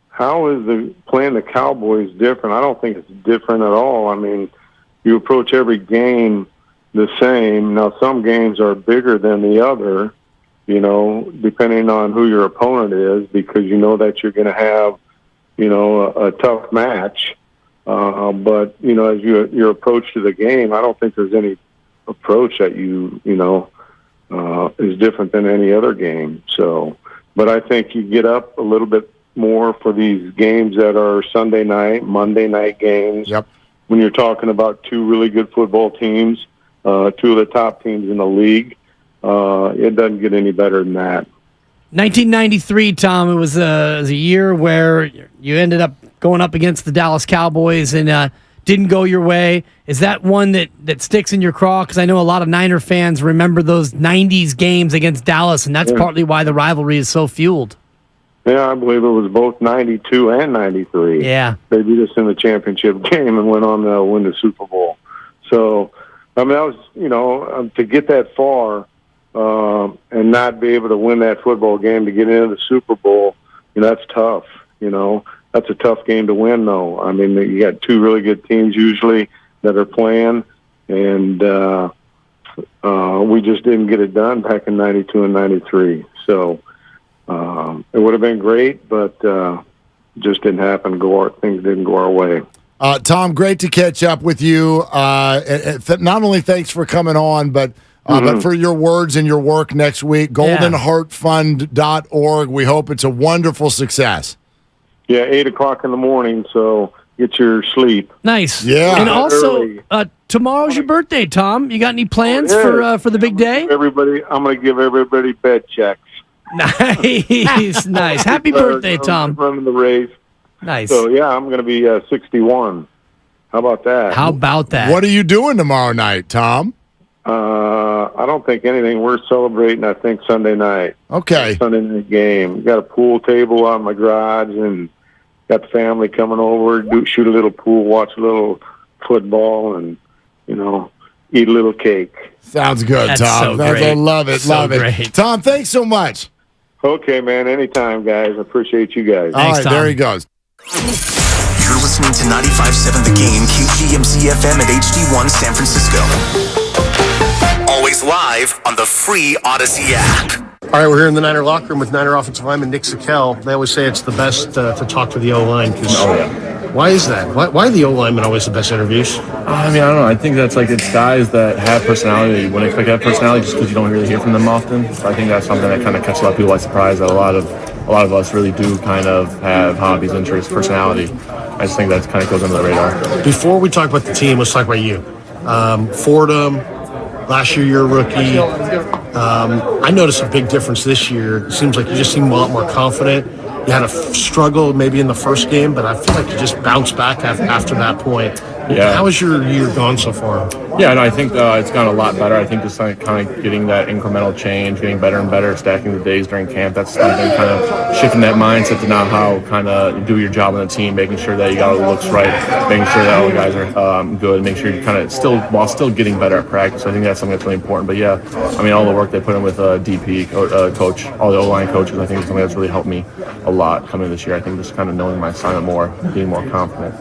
How is playing the Cowboys different? I don't think it's different at all. I mean, you approach every game the same. Now, some games are bigger than the other, depending on who your opponent is, because you know that you're going to have, a tough match. But, as your approach to the game, I don't think there's any approach that is different than any other game. So, but I think you get up a little bit more for these games that are Sunday night, Monday night games. Yep. When you're talking about two really good football teams, two of the top teams in the league, it doesn't get any better than that. 1993, Tom, it was a year where you ended up going up against the Dallas Cowboys and didn't go your way. Is that one that sticks in your craw? Because I know a lot of Niner fans remember those 90s games against Dallas, and that's partly why the rivalry is so fueled. Yeah, I believe it was both 92 and 93. Yeah. They beat us in the championship game and went on to win the Super Bowl. So, I mean, that was, to get that far and not be able to win that football game to get into the Super Bowl, that's tough. That's a tough game to win, though. I mean, you got two really good teams usually that are playing, and we just didn't get it done back in 92 and 93. So, it would have been great, but just didn't happen. Things didn't go our way. Tom, great to catch up with you. Not only thanks for coming on, but for your words and your work next week. goldenheartfund.org. We hope it's a wonderful success. Yeah, 8 o'clock in the morning, so get your sleep. Nice. Yeah. And also, tomorrow's your birthday, Tom. You got any plans for the big day? I'm going to give everybody bed checks. Nice, nice. Happy birthday, Tom. Running the race. Nice. So, yeah, I'm going to be 61. How about that? How about that? What are you doing tomorrow night, Tom? I don't think anything. We're celebrating, I think, Sunday night. Okay. Sunday night game. Got a pool table out in my garage and got the family coming over, shoot a little pool, watch a little football, and, eat a little cake. Sounds good, That's Tom. so great. I love it. So love it. great. Tom, thanks so much. Okay, man. Anytime, guys. I appreciate you guys. All right, Tom. there he goes. You're listening to 95.7 The Game, KGMZ FM at HD1 San Francisco. Always live on the free Odyssey app. All right, we're here in the Niner locker room with Niner offensive lineman Nick Sakel. They always say it's the best to talk to the O-line. Why is that? Why are the O-linemen always the best interviews? I mean, I don't know. I think that's it's guys that have personality. You wouldn't expect to have personality just because you don't really hear from them often. So I think that's something that kind of catches a lot of people by surprise, that a lot of us really do kind of have hobbies, interests, personality. I just think that kind of goes under the radar. Before we talk about the team, let's talk about you. Fordham, last year you're a rookie. I noticed a big difference this year. It seems like you just seem a lot more confident. You had a struggle maybe in the first game, but I feel like you just bounced back after that point. Yeah. How has your year gone so far? Yeah, no, I think it's gone a lot better. I think just kind of getting that incremental change, getting better and better, stacking the days during camp. That's something kind of shifting that mindset to now how kind of do your job on the team, making sure that you got all the looks right, making sure that all the guys are good, make sure you kind of still getting better at practice. I think that's something that's really important. But yeah, I mean, all the work they put in with DP coach, all the O-line coaches, I think is something that's really helped me a lot coming this year. I think just kind of knowing my assignment more, being more confident.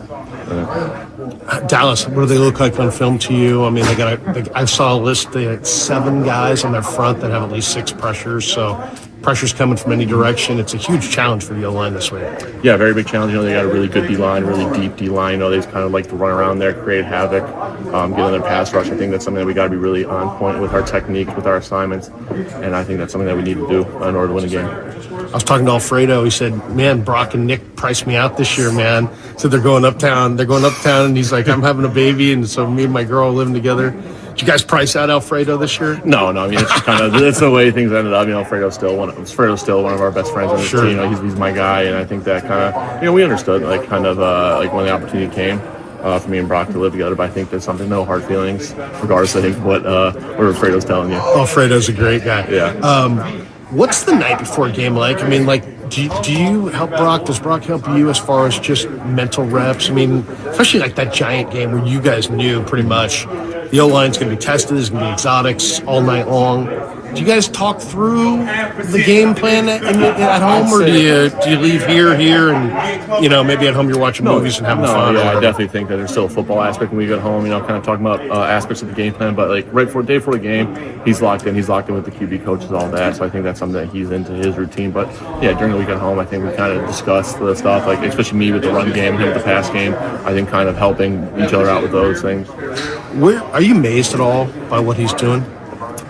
Dallas, what do they look like on film to you? I mean, I saw a list. They had 7 guys on their front that have at least 6 pressures. So pressure's coming from any direction. It's a huge challenge for the O-line this week. Yeah, very big challenge. They got a really good D-line, really deep D-line. They just kind of like to run around there, create havoc, get on their pass rush. I think that's something that we got to be really on point with our technique, with our assignments, and I think that's something that we need to do in order to win the game. I was talking to Alfredo. He said, man, Brock and Nick priced me out this year, man. So they're going uptown. And he's like, I'm having a baby, and so me and my girl are living together. Did you guys price out Alfredo this year? No. I mean, it's just kind of that's the way things ended up. Alfredo's still one of our best friends on this team. He's my guy, and I think that kind of we understood like when the opportunity came for me and Brock to live together. But I think there's something, no hard feelings, regardless. I think what Alfredo's telling you. Alfredo's a great guy. Yeah. What's the night before a game like? I mean, do you help Brock? Does Brock help you as far as just mental reps? I mean, especially like that Giant game where you guys knew pretty much the O-line's going to be tested, there's going to be exotics all night long. Do you guys talk through the game plan at home, or do you leave here, and maybe at home you're watching movies and having fun? Yeah, I definitely think that there's still a football aspect when we get home. Kind of talking about aspects of the game plan, but like day before the game, he's locked in. He's locked in with the QB coaches, all that. So I think that's something that he's into his routine. But yeah, during the week at home, I think we kind of discuss the stuff, like especially me with the run game, him with the pass game. I think kind of helping each other out with those things. Are you amazed at all by what he's doing?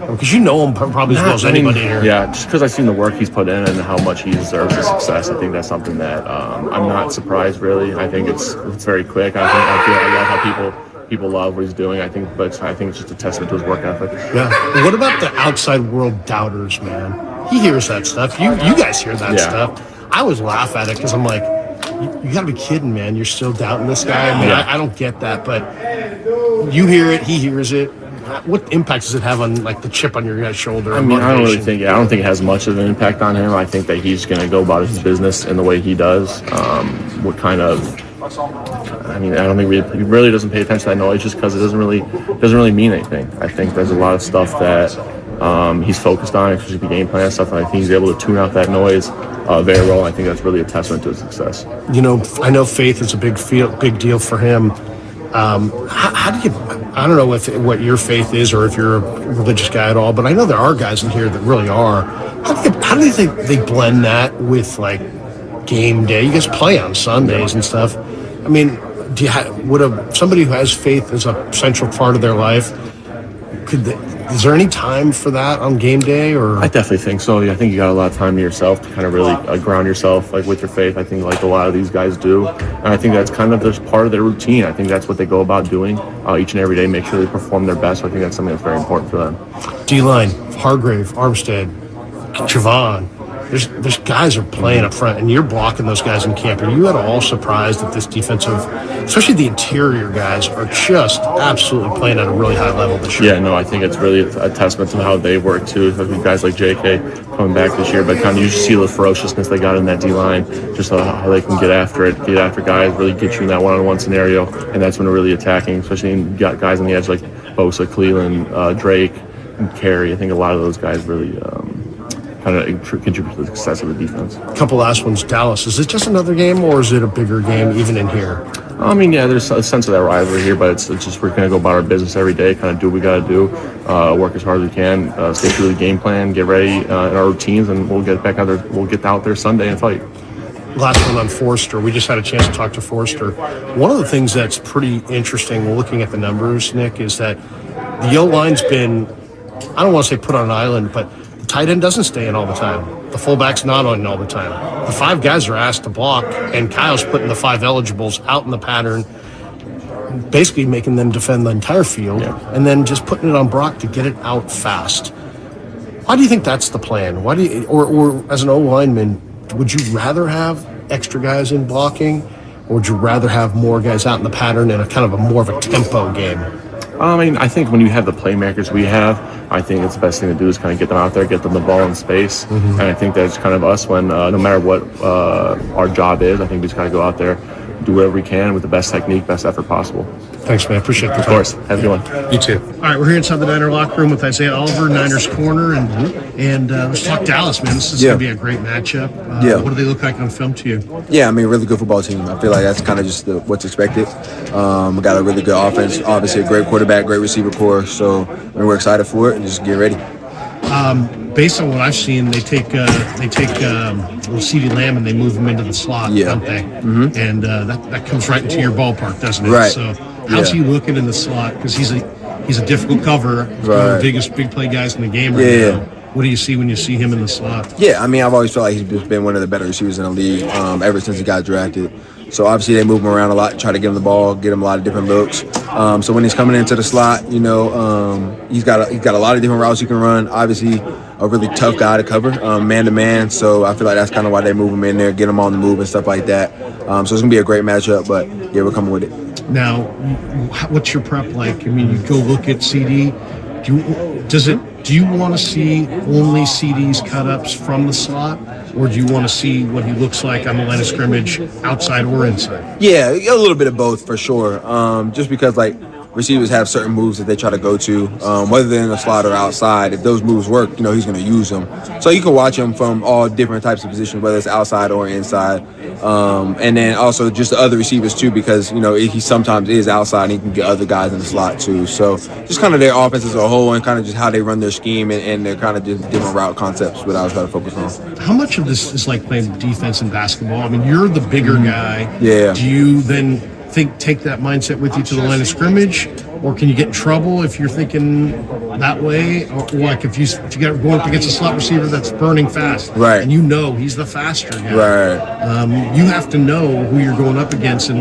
Because you know him probably as well as anybody here. Yeah, just because I've seen the work he's put in and how much he deserves the success, I think that's something that I'm not surprised, really. I think it's very quick. I love how people love what he's doing. I think it's just a testament to his work ethic. Yeah. What about the outside world doubters, man? He hears that stuff. You guys hear that stuff. I always laugh at it because I'm like, you gotta be kidding, man. You're still doubting this guy. I mean, I don't get that, but you hear it, he hears it. What impact does it have on like the chip on your guy's shoulder? I mean, I don't think it has much of an impact on him. I think that he's going to go about his business in the way he does. I don't think he really doesn't pay attention to that noise just because it doesn't really mean anything. I think there's a lot of stuff that he's focused on, especially the game plan stuff, and I think he's able to tune out that noise very well. I think that's really a testament to his success. I know faith is a big deal for him. How do you? I don't know what your faith is, or if you're a religious guy at all, but I know there are guys in here that really are. How do you think they blend that with like game day? You guys play on Sundays and stuff. I mean, would somebody who has faith as a central part of their life? Is there any time for that on game day? Or I definitely think so. I think you got a lot of time to yourself to kind of really ground yourself like with your faith. I think like a lot of these guys do, and I think that's kind of just part of their routine. I think that's what they go about doing each and every day. Make sure they perform their best. So I think that's something that's very important for them. D-line, Hargrave, Armstead, Javon. There's guys are playing up front, and you're blocking those guys in camp. Are you at all surprised that this defensive, especially the interior guys, are just absolutely playing at a really high level this year? Yeah, no, I think it's really a testament to how they work too. Especially guys like JK coming back this year, but kind of you just see the ferociousness they got in that D-line, just how they can get after guys, really get you in that one-on-one scenario, and that's when they're really attacking. Especially when you got guys on the edge like Bosa, Cleveland, Drake, and Carey. I think a lot of those guys really. Kind of contribute to the success of the defense. A couple last ones. Dallas, is it just another game, or is it a bigger game even in here? I mean, yeah, there's a sense of that rivalry here, but it's just we're going to go about our business every day, kind of do what we got to do, work as hard as we can, stay true to the game plan, get ready in our routines, and we'll get back out there. We'll get out there Sunday and fight. Last one on Forster. We just had a chance to talk to Forster. One of the things that's pretty interesting looking at the numbers, Nick, is that the O-line's been, I don't want to say put on an island, but the tight end doesn't stay in all the time. The fullback's not on all the time. The five guys are asked to block, and Kyle's putting the five eligibles out in the pattern, basically making them defend the entire field, and then just putting it on Brock to get it out fast. Why do you think that's the plan? Why do you, or as an O-lineman, would you rather have extra guys in blocking, or would you rather have more guys out in the pattern in a kind of a more of a tempo game? I mean, I think when you have the playmakers we have, I think it's the best thing to do is kind of get them out there, get them the ball in space. And I think that's kind of us when no matter what our job is, I think we just got to go out there, do whatever we can with the best technique, best effort possible. Thanks, man. Appreciate the time. Of course. Have a good one. You too. All right, we're here inside the Niner locker room with Isaiah Oliver, Niners corner, and let's talk Dallas, man. This is going to be a great matchup. What do they look like on film to you? Yeah, I mean, really good football team. I feel like that's kind of just what's expected. We got a really good offense, obviously a great quarterback, great receiver core. So we're excited for it and just get ready. Based on what I've seen, they take CeeDee Lamb and they move him into the slot, don't they? And that comes right into your ballpark, doesn't it? Right. So how's he looking in the slot? Because he's a difficult cover. He's one of the biggest big play guys in the game right now. What do you see when you see him in the slot? Yeah, I mean, I've always felt like he's been one of the better receivers in the league ever since he got drafted. So obviously they move him around a lot, try to get him the ball, get him a lot of different looks. So when he's coming into the slot, he's got a lot of different routes he can run. Obviously, a really tough guy to cover, man to man. So I feel like that's kind of why they move him in there, get him on the move and stuff like that. So it's gonna be a great matchup. But yeah, we're coming with it. Now, what's your prep like? I mean, you go look at CD. Do you want to see only CD's cut-ups from the slot, or do you want to see what he looks like on the line of scrimmage, outside or inside? Yeah, a little bit of both for sure. Just because receivers have certain moves that they try to go to, whether they're in the slot or outside. If those moves work, he's going to use them. So you can watch him from all different types of positions, whether it's outside or inside. And then also just the other receivers too, because, he sometimes is outside and he can get other guys in the slot too. So just kind of their offense as a whole and kind of just how they run their scheme and their kind of just different route concepts, what I was trying to focus on. How much of this is like playing defense in basketball? I mean, you're the bigger guy. Yeah. Do you then take that mindset with you to the line of scrimmage, or can you get in trouble if you're thinking that way? Or like if you got going up against a slot receiver that's burning fast, right? And he's the faster guy, right? You have to know who you're going up against and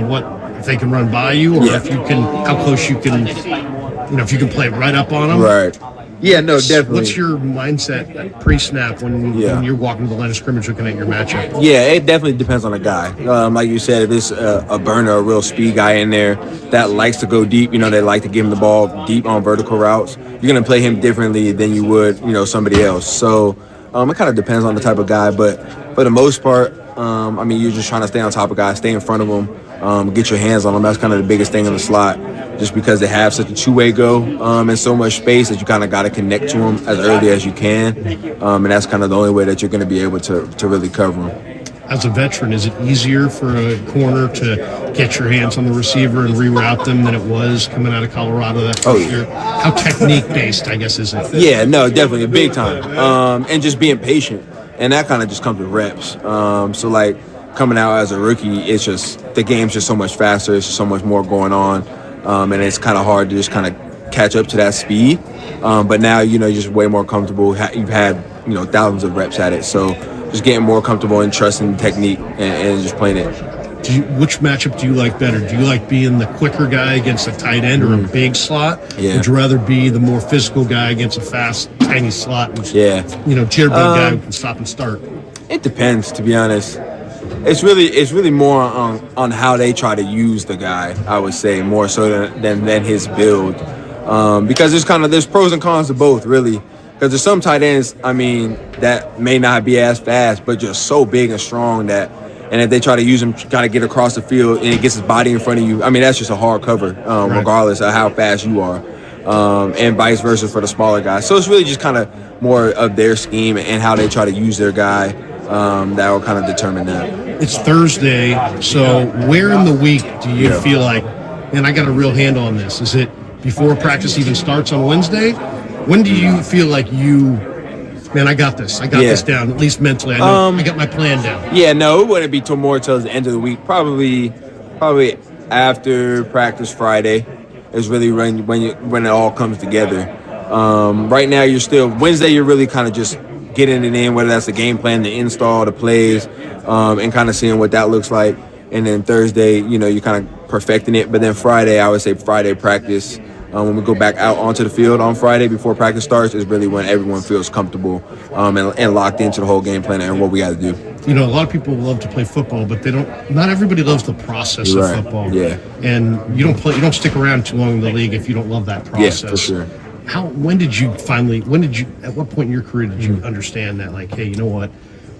if they can run by you, or if you can, how close you can, if you can play right up on them, right? Yeah, no, definitely. What's your mindset pre-snap when you're walking to the line of scrimmage looking at your matchup? Yeah, it definitely depends on the guy. Like you said, if it's a burner, a real speed guy in there that likes to go deep, they like to give him the ball deep on vertical routes, you're going to play him differently than you would, somebody else. So it kind of depends on the type of guy. But for the most part, you're just trying to stay on top of guys, stay in front of them, get your hands on them. That's kind of the biggest thing in the slot. Just because they have such a two-way go and so much space that you kind of got to connect to them as early as you can. And that's kind of the only way that you're going to be able to really cover them. As a veteran, is it easier for a corner to get your hands on the receiver and reroute them than it was coming out of Colorado that first year? How technique-based, I guess, is it? Yeah, no, definitely, big time. And just being patient. And that kind of just comes with reps. So, coming out as a rookie, it's just the game's just so much faster. It's just so much more going on. And it's kind of hard to just kind of catch up to that speed. But now, you're just way more comfortable. You've had, thousands of reps at it. So just getting more comfortable and trusting technique and just playing it. Which matchup do you like better? Do you like being the quicker guy against a tight end or a big slot? Yeah. Would you rather be the more physical guy against a fast, tiny slot? Which, jitterbug guy who can stop and start? It depends, to be honest. It's really more on how they try to use the guy, I would say, more so than his build. Because there's pros and cons to both, really. Because there's some tight ends, that may not be as fast, but just so big and strong and if they try to use him, got to get across the field and it gets his body in front of you, that's just a hard cover, regardless of how fast you are. And vice versa for the smaller guys. So it's really just kind of more of their scheme and how they try to use their guy that will kind of determine that. It's Thursday, so where in the week do you feel like, and I got a real handle on this, is it before practice even starts on Wednesday? When do you feel like I got this. I got this down, at least mentally. I know I got my plan down. Yeah, no, it wouldn't be till more towards the end of the week. Probably after practice Friday is really when it all comes together. Right now, Wednesday, you're really kind of just getting it in, whether that's the game plan, the install, the plays, and kind of seeing what that looks like. And then Thursday, you're kind of perfecting it. But then Friday, I would say Friday practice, when we go back out onto the field on Friday before practice starts, is really when everyone feels comfortable and locked into the whole game plan and what we got to do. A lot of people love to play football, but not everybody loves the process of football. Yeah. And you don't stick around too long in the league if you don't love that process. Yeah, for sure. At what point in your career did you understand that, hey, you know what?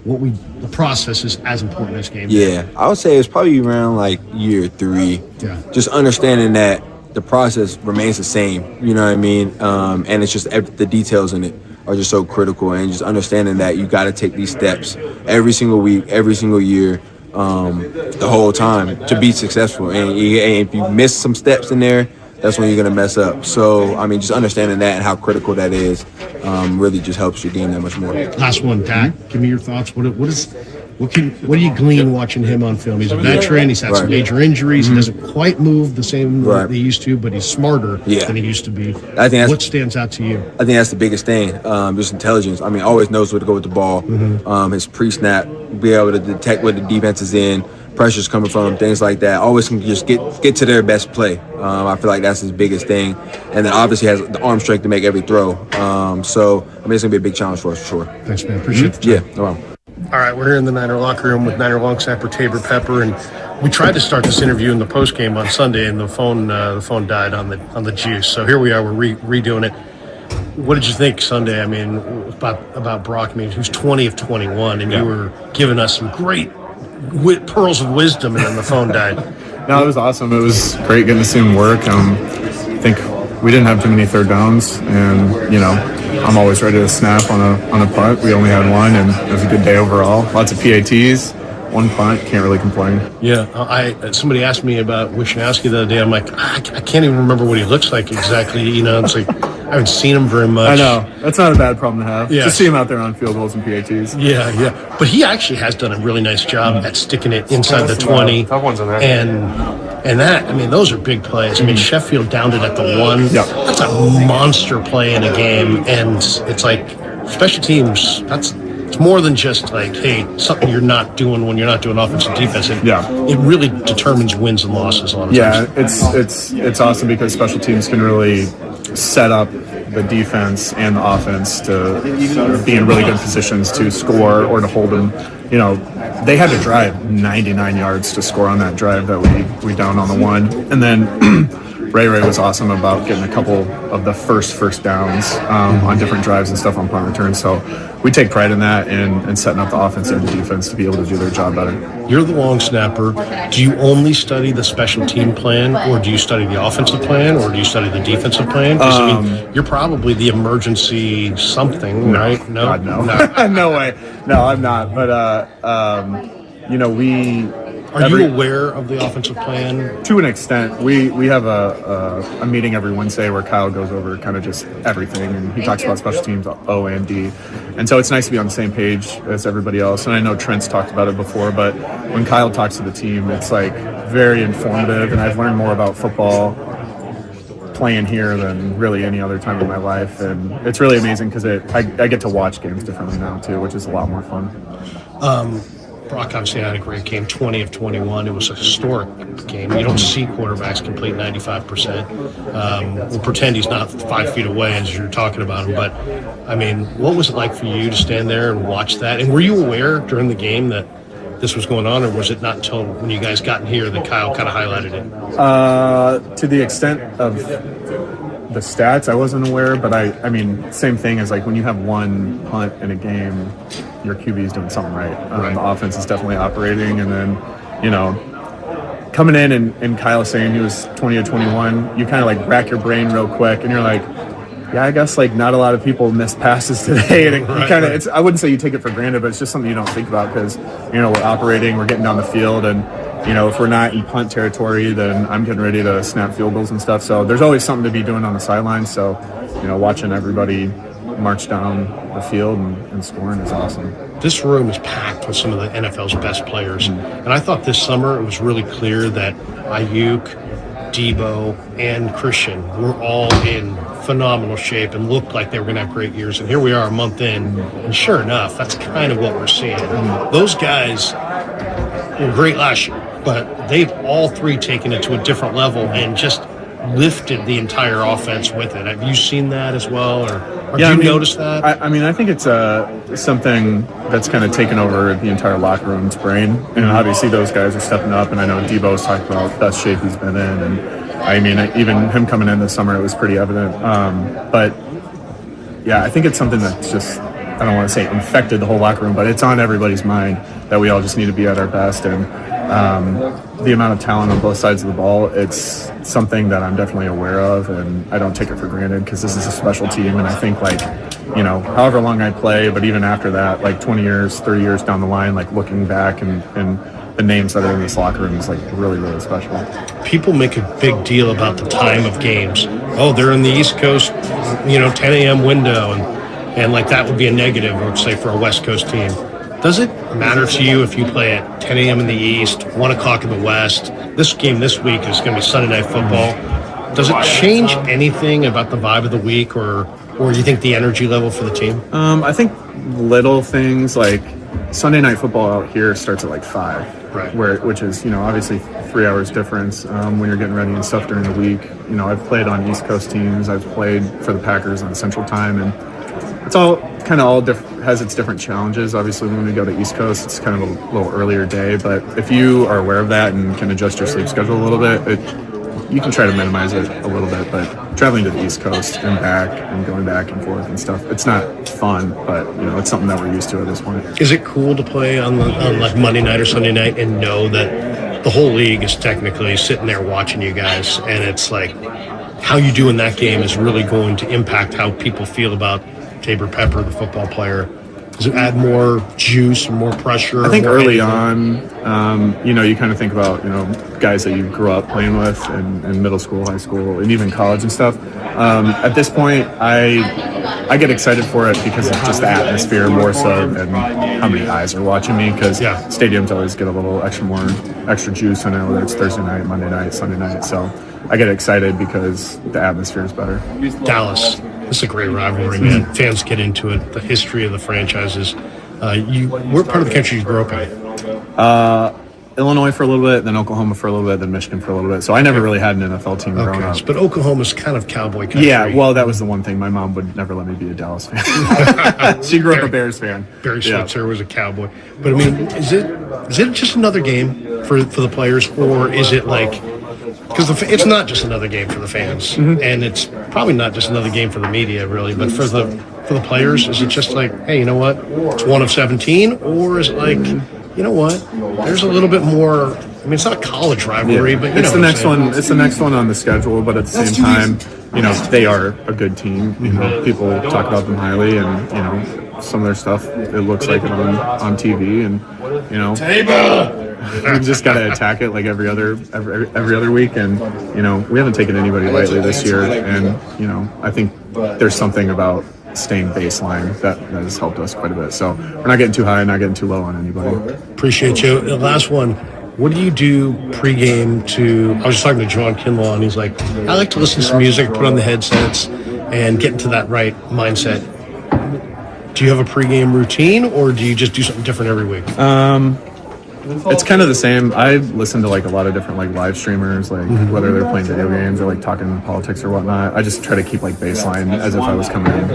The process is as important as game. Yeah, I would say it's probably around year 3. Yeah. Just understanding that the process remains the same, you know what I mean? And it's just the details in it are just so critical, and just understanding that you got to take these steps every single week, every single year, the whole time to be successful. And if you miss some steps in there, that's when you're going to mess up. So, just understanding that and how critical that is really just helps your game that much more. Last one, Dak, give me your thoughts. What do you glean watching him on film? He's a veteran. He's had some major injuries. He doesn't quite move the same that he used to, but he's smarter than he used to be. I think what stands out to you? I think that's the biggest thing, just intelligence. Always knows where to go with the ball. His pre-snap, be able to detect what the defense is in, pressure's coming from, things like that. Always can just get to their best play. I feel like that's his biggest thing. And then obviously has the arm strength to make every throw. So, I mean, it's going to be a big challenge for us for sure. Thanks, man. Appreciate it. Yeah, no problem. All right, we're here in the Niner locker room with Niner long snapper Tabor Pepper, and we tried to start this interview in the post game on Sunday, and the phone died on the juice. So here we are, we're redoing it. What did you think Sunday? I mean, about Brock? I mean, who's 20 of 21, and you were giving us some great pearls of wisdom, and then the phone died. No, it was awesome. It was great getting to see him work. I think we didn't have too many third downs, and I'm always ready to snap on a punt. We only had one, and it was a good day overall. Lots of PATs, one punt. Can't really complain. Yeah, somebody asked me about Wisniewski the other day. I'm like, I can't even remember what he looks like exactly. It's like I haven't seen him very much. I know that's not a bad problem to have. Yeah. Just see him out there on field goals and PATs. Yeah. But he actually has done a really nice job at sticking it inside the 20. Tough ones in there. And that, I mean, those are big plays. I mean, Sheffield downed it at the 1. Yep. That's a monster play in a game. And it's like special teams, it's more than just like, hey, something you're not doing when you're not doing offensive defense. It really determines wins and losses a lot of times. It's awesome because special teams can really set up the defense and the offense to be in really good positions to score or to hold them. They had to drive 99 yards to score on that drive that we downed on the 1. And then Ray was awesome about getting a couple of the first downs on different drives and stuff on punt returns. So we take pride in that and setting up the offense and the defense to be able to do their job better. You're the long snapper. Do you only study the special team plan, or do you study the offensive plan, or do you study the defensive plan? Because you're probably the emergency something, right? No, God, no. No way. No, I'm not. But Are you aware of the offensive plan? To an extent. We have a meeting every Wednesday where Kyle goes over kind of just everything, and he talks about special teams, O and D. And so it's nice to be on the same page as everybody else. And I know Trent's talked about it before, but when Kyle talks to the team, it's like very informative, and I've learned more about football playing here than really any other time in my life. And it's really amazing because I get to watch games differently now too, which is a lot more fun. Brock obviously had a great game, 20 of 21. It was a historic game. You don't see quarterbacks complete 95%. We'll pretend he's not 5 feet away as you're talking about him. But, I mean, what was it like for you to stand there and watch that? And were you aware during the game that this was going on, or was it not until when you guys got in here that Kyle kind of highlighted it? To the extent of the stats, I wasn't aware, but I mean, same thing as like when you have one punt in a game, your QB is doing something right. The offense is definitely operating, and then, coming in and Kyle saying he was 20 of 21, you kind of like rack your brain real quick, and you're like, yeah, I guess like not a lot of people miss passes today, and it's I wouldn't say you take it for granted, but it's just something you don't think about because we're operating, we're getting down the field, and if we're not in punt territory, then I'm getting ready to snap field goals and stuff. So there's always something to be doing on the sidelines. So watching everybody march down the field and scoring is awesome. This room is packed with some of the NFL's best players, and I thought this summer it was really clear that Ayuk, Debo, and Christian were all in phenomenal shape and looked like they were going to have great years. And here we are a month in, and sure enough, that's kind of what we're seeing. Those guys were great last year, but they've all three taken it to a different level and just lifted the entire offense with it. Have you seen that as well, or do you notice that? I think it's something that's kind of taken over the entire locker room's brain, and obviously those guys are stepping up, and I know Debo's talked about best shape he's been in, and even him coming in this summer, it was pretty evident. But yeah, I think it's something that's just, I don't want to say infected the whole locker room, but it's on everybody's mind that we all just need to be at our best. And the amount of talent on both sides of the ball, it's something that I'm definitely aware of, and I don't take it for granted because this is a special team. And I think however long I play, but even after that, like 20 years, 30 years down the line, like looking back and the names that are in this locker room is like really, really special. People make a big deal about the time of games. Oh, they're in the East Coast, 10 a.m. window, and like that would be a negative, I would say, for a West Coast team. Does it matter to you if you play at 10 a.m. in the East, 1 o'clock in the West? This game this week is going to be Sunday Night Football. Does it change anything about the vibe of the week, or do you think the energy level for the team? I think little things like Sunday night football out here starts at like 5, right? Which is, obviously 3 hours difference when you're getting ready and stuff during the week. I've played on East Coast teams. I've played for the Packers on Central Time, and it's all kind of has its different challenges. Obviously, when we go to East Coast, it's kind of a little earlier day. But if you are aware of that and can adjust your sleep schedule a little bit, you can try to minimize it a little bit. But traveling to the East Coast and back and going back and forth and stuff, it's not fun, but it's something that we're used to at this point. Is it cool to play on like Monday night or Sunday night and know that the whole league is technically sitting there watching you guys, and it's like how you do in that game is really going to impact how people feel about Tabor Pepper, the football player? Does it add more juice, more pressure? I think early on, you kind of think about, guys that you grew up playing with in middle school, high school, and even college and stuff. At this point, I get excited for it because of just the atmosphere more so than how many eyes are watching me, because stadiums always get a little extra juice on it, whether it's Thursday night, Monday night, Sunday night. So I get excited because the atmosphere is better. Dallas. This is a great rivalry, man. Fans get into it. The history of the franchises. What part of the country you grew up in? Illinois for a little bit, then Oklahoma for a little bit, then Michigan for a little bit. So I never really had an NFL team growing up. But Oklahoma's kind of cowboy country. Yeah, well, that was the one thing. My mom would never let me be a Dallas fan. She grew up a Bears fan. Barry Switzer was a cowboy. But I mean, is it just another game for the players, or is it like? Because it's not just another game for the fans, and it's probably not just another game for the media, really. But for the players, is it just like, hey, you know what? It's 1 of 17, or is it like, you know what? There's a little bit more. I mean, it's not a college rivalry, but it's the next one. It's the next one on the schedule, but at the same time, they are a good team. People talk about them highly, and some of their stuff, it looks like it on TV, and we just got to attack it like every other week, and we haven't taken anybody lightly this year, and I think there's something about staying baseline that has helped us quite a bit. So we're not getting too high, not getting too low on anybody. Appreciate you. The last one. What do you do pregame I was just talking to John Kinlaw, and he's like, I like to listen to some music, put on the headsets, and get into that right mindset. Do you have a pregame routine, or do you just do something different every week? It's kind of the same. I listen to like a lot of different like live streamers, like whether they're playing video games or like talking politics or whatnot. I just try to keep like baseline as if I was coming in.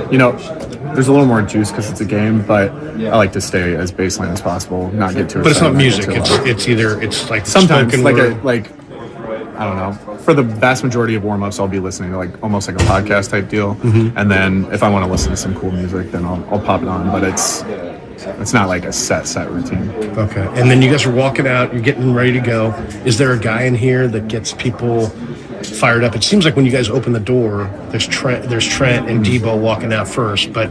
There's a little more juice because it's a game, but I like to stay as baseline as possible, not get too. But it's not music. It's like sometimes spoken like I don't know. For the vast majority of warm-ups, I'll be listening to like almost like a podcast type deal, and then if I want to listen to some cool music, then I'll pop it on. But it's not like a set routine. Okay. And then you guys are walking out, you're getting ready to go. Is there a guy in here that gets people fired up? It seems like when you guys open the door, there's Trent and Debo walking out first, but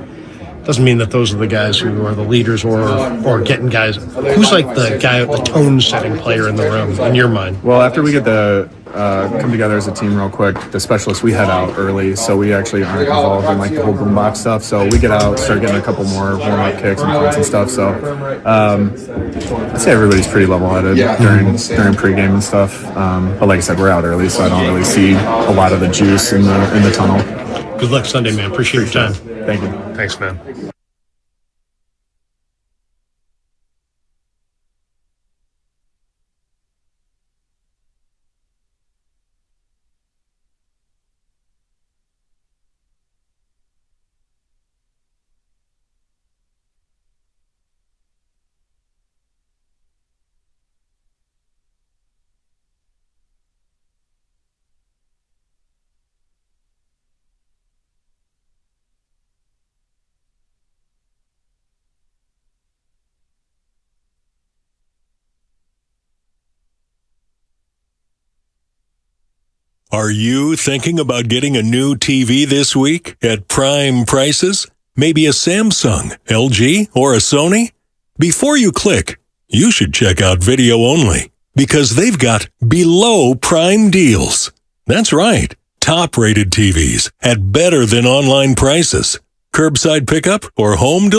doesn't mean that those are the guys who are the leaders or getting guys. Who's like the guy, the tone-setting player in the room, in your mind? Well, after we get the come together as a team real quick, the specialists, we head out early, so we actually aren't involved in like the whole boombox stuff. So we get out, start getting a couple more warm-up kicks and points and stuff. So I'd say everybody's pretty level-headed during pregame and stuff. But like I said, we're out early, so I don't really see a lot of the juice in the tunnel. Good luck Sunday, man. Appreciate your time. Thank you. Thanks, man. Are you thinking about getting a new TV this week at prime prices? Maybe a Samsung, LG, or a Sony? Before you click, you should check out Video Only, because they've got below prime deals. That's right, top-rated TVs at better than online prices. Curbside pickup or home delivery.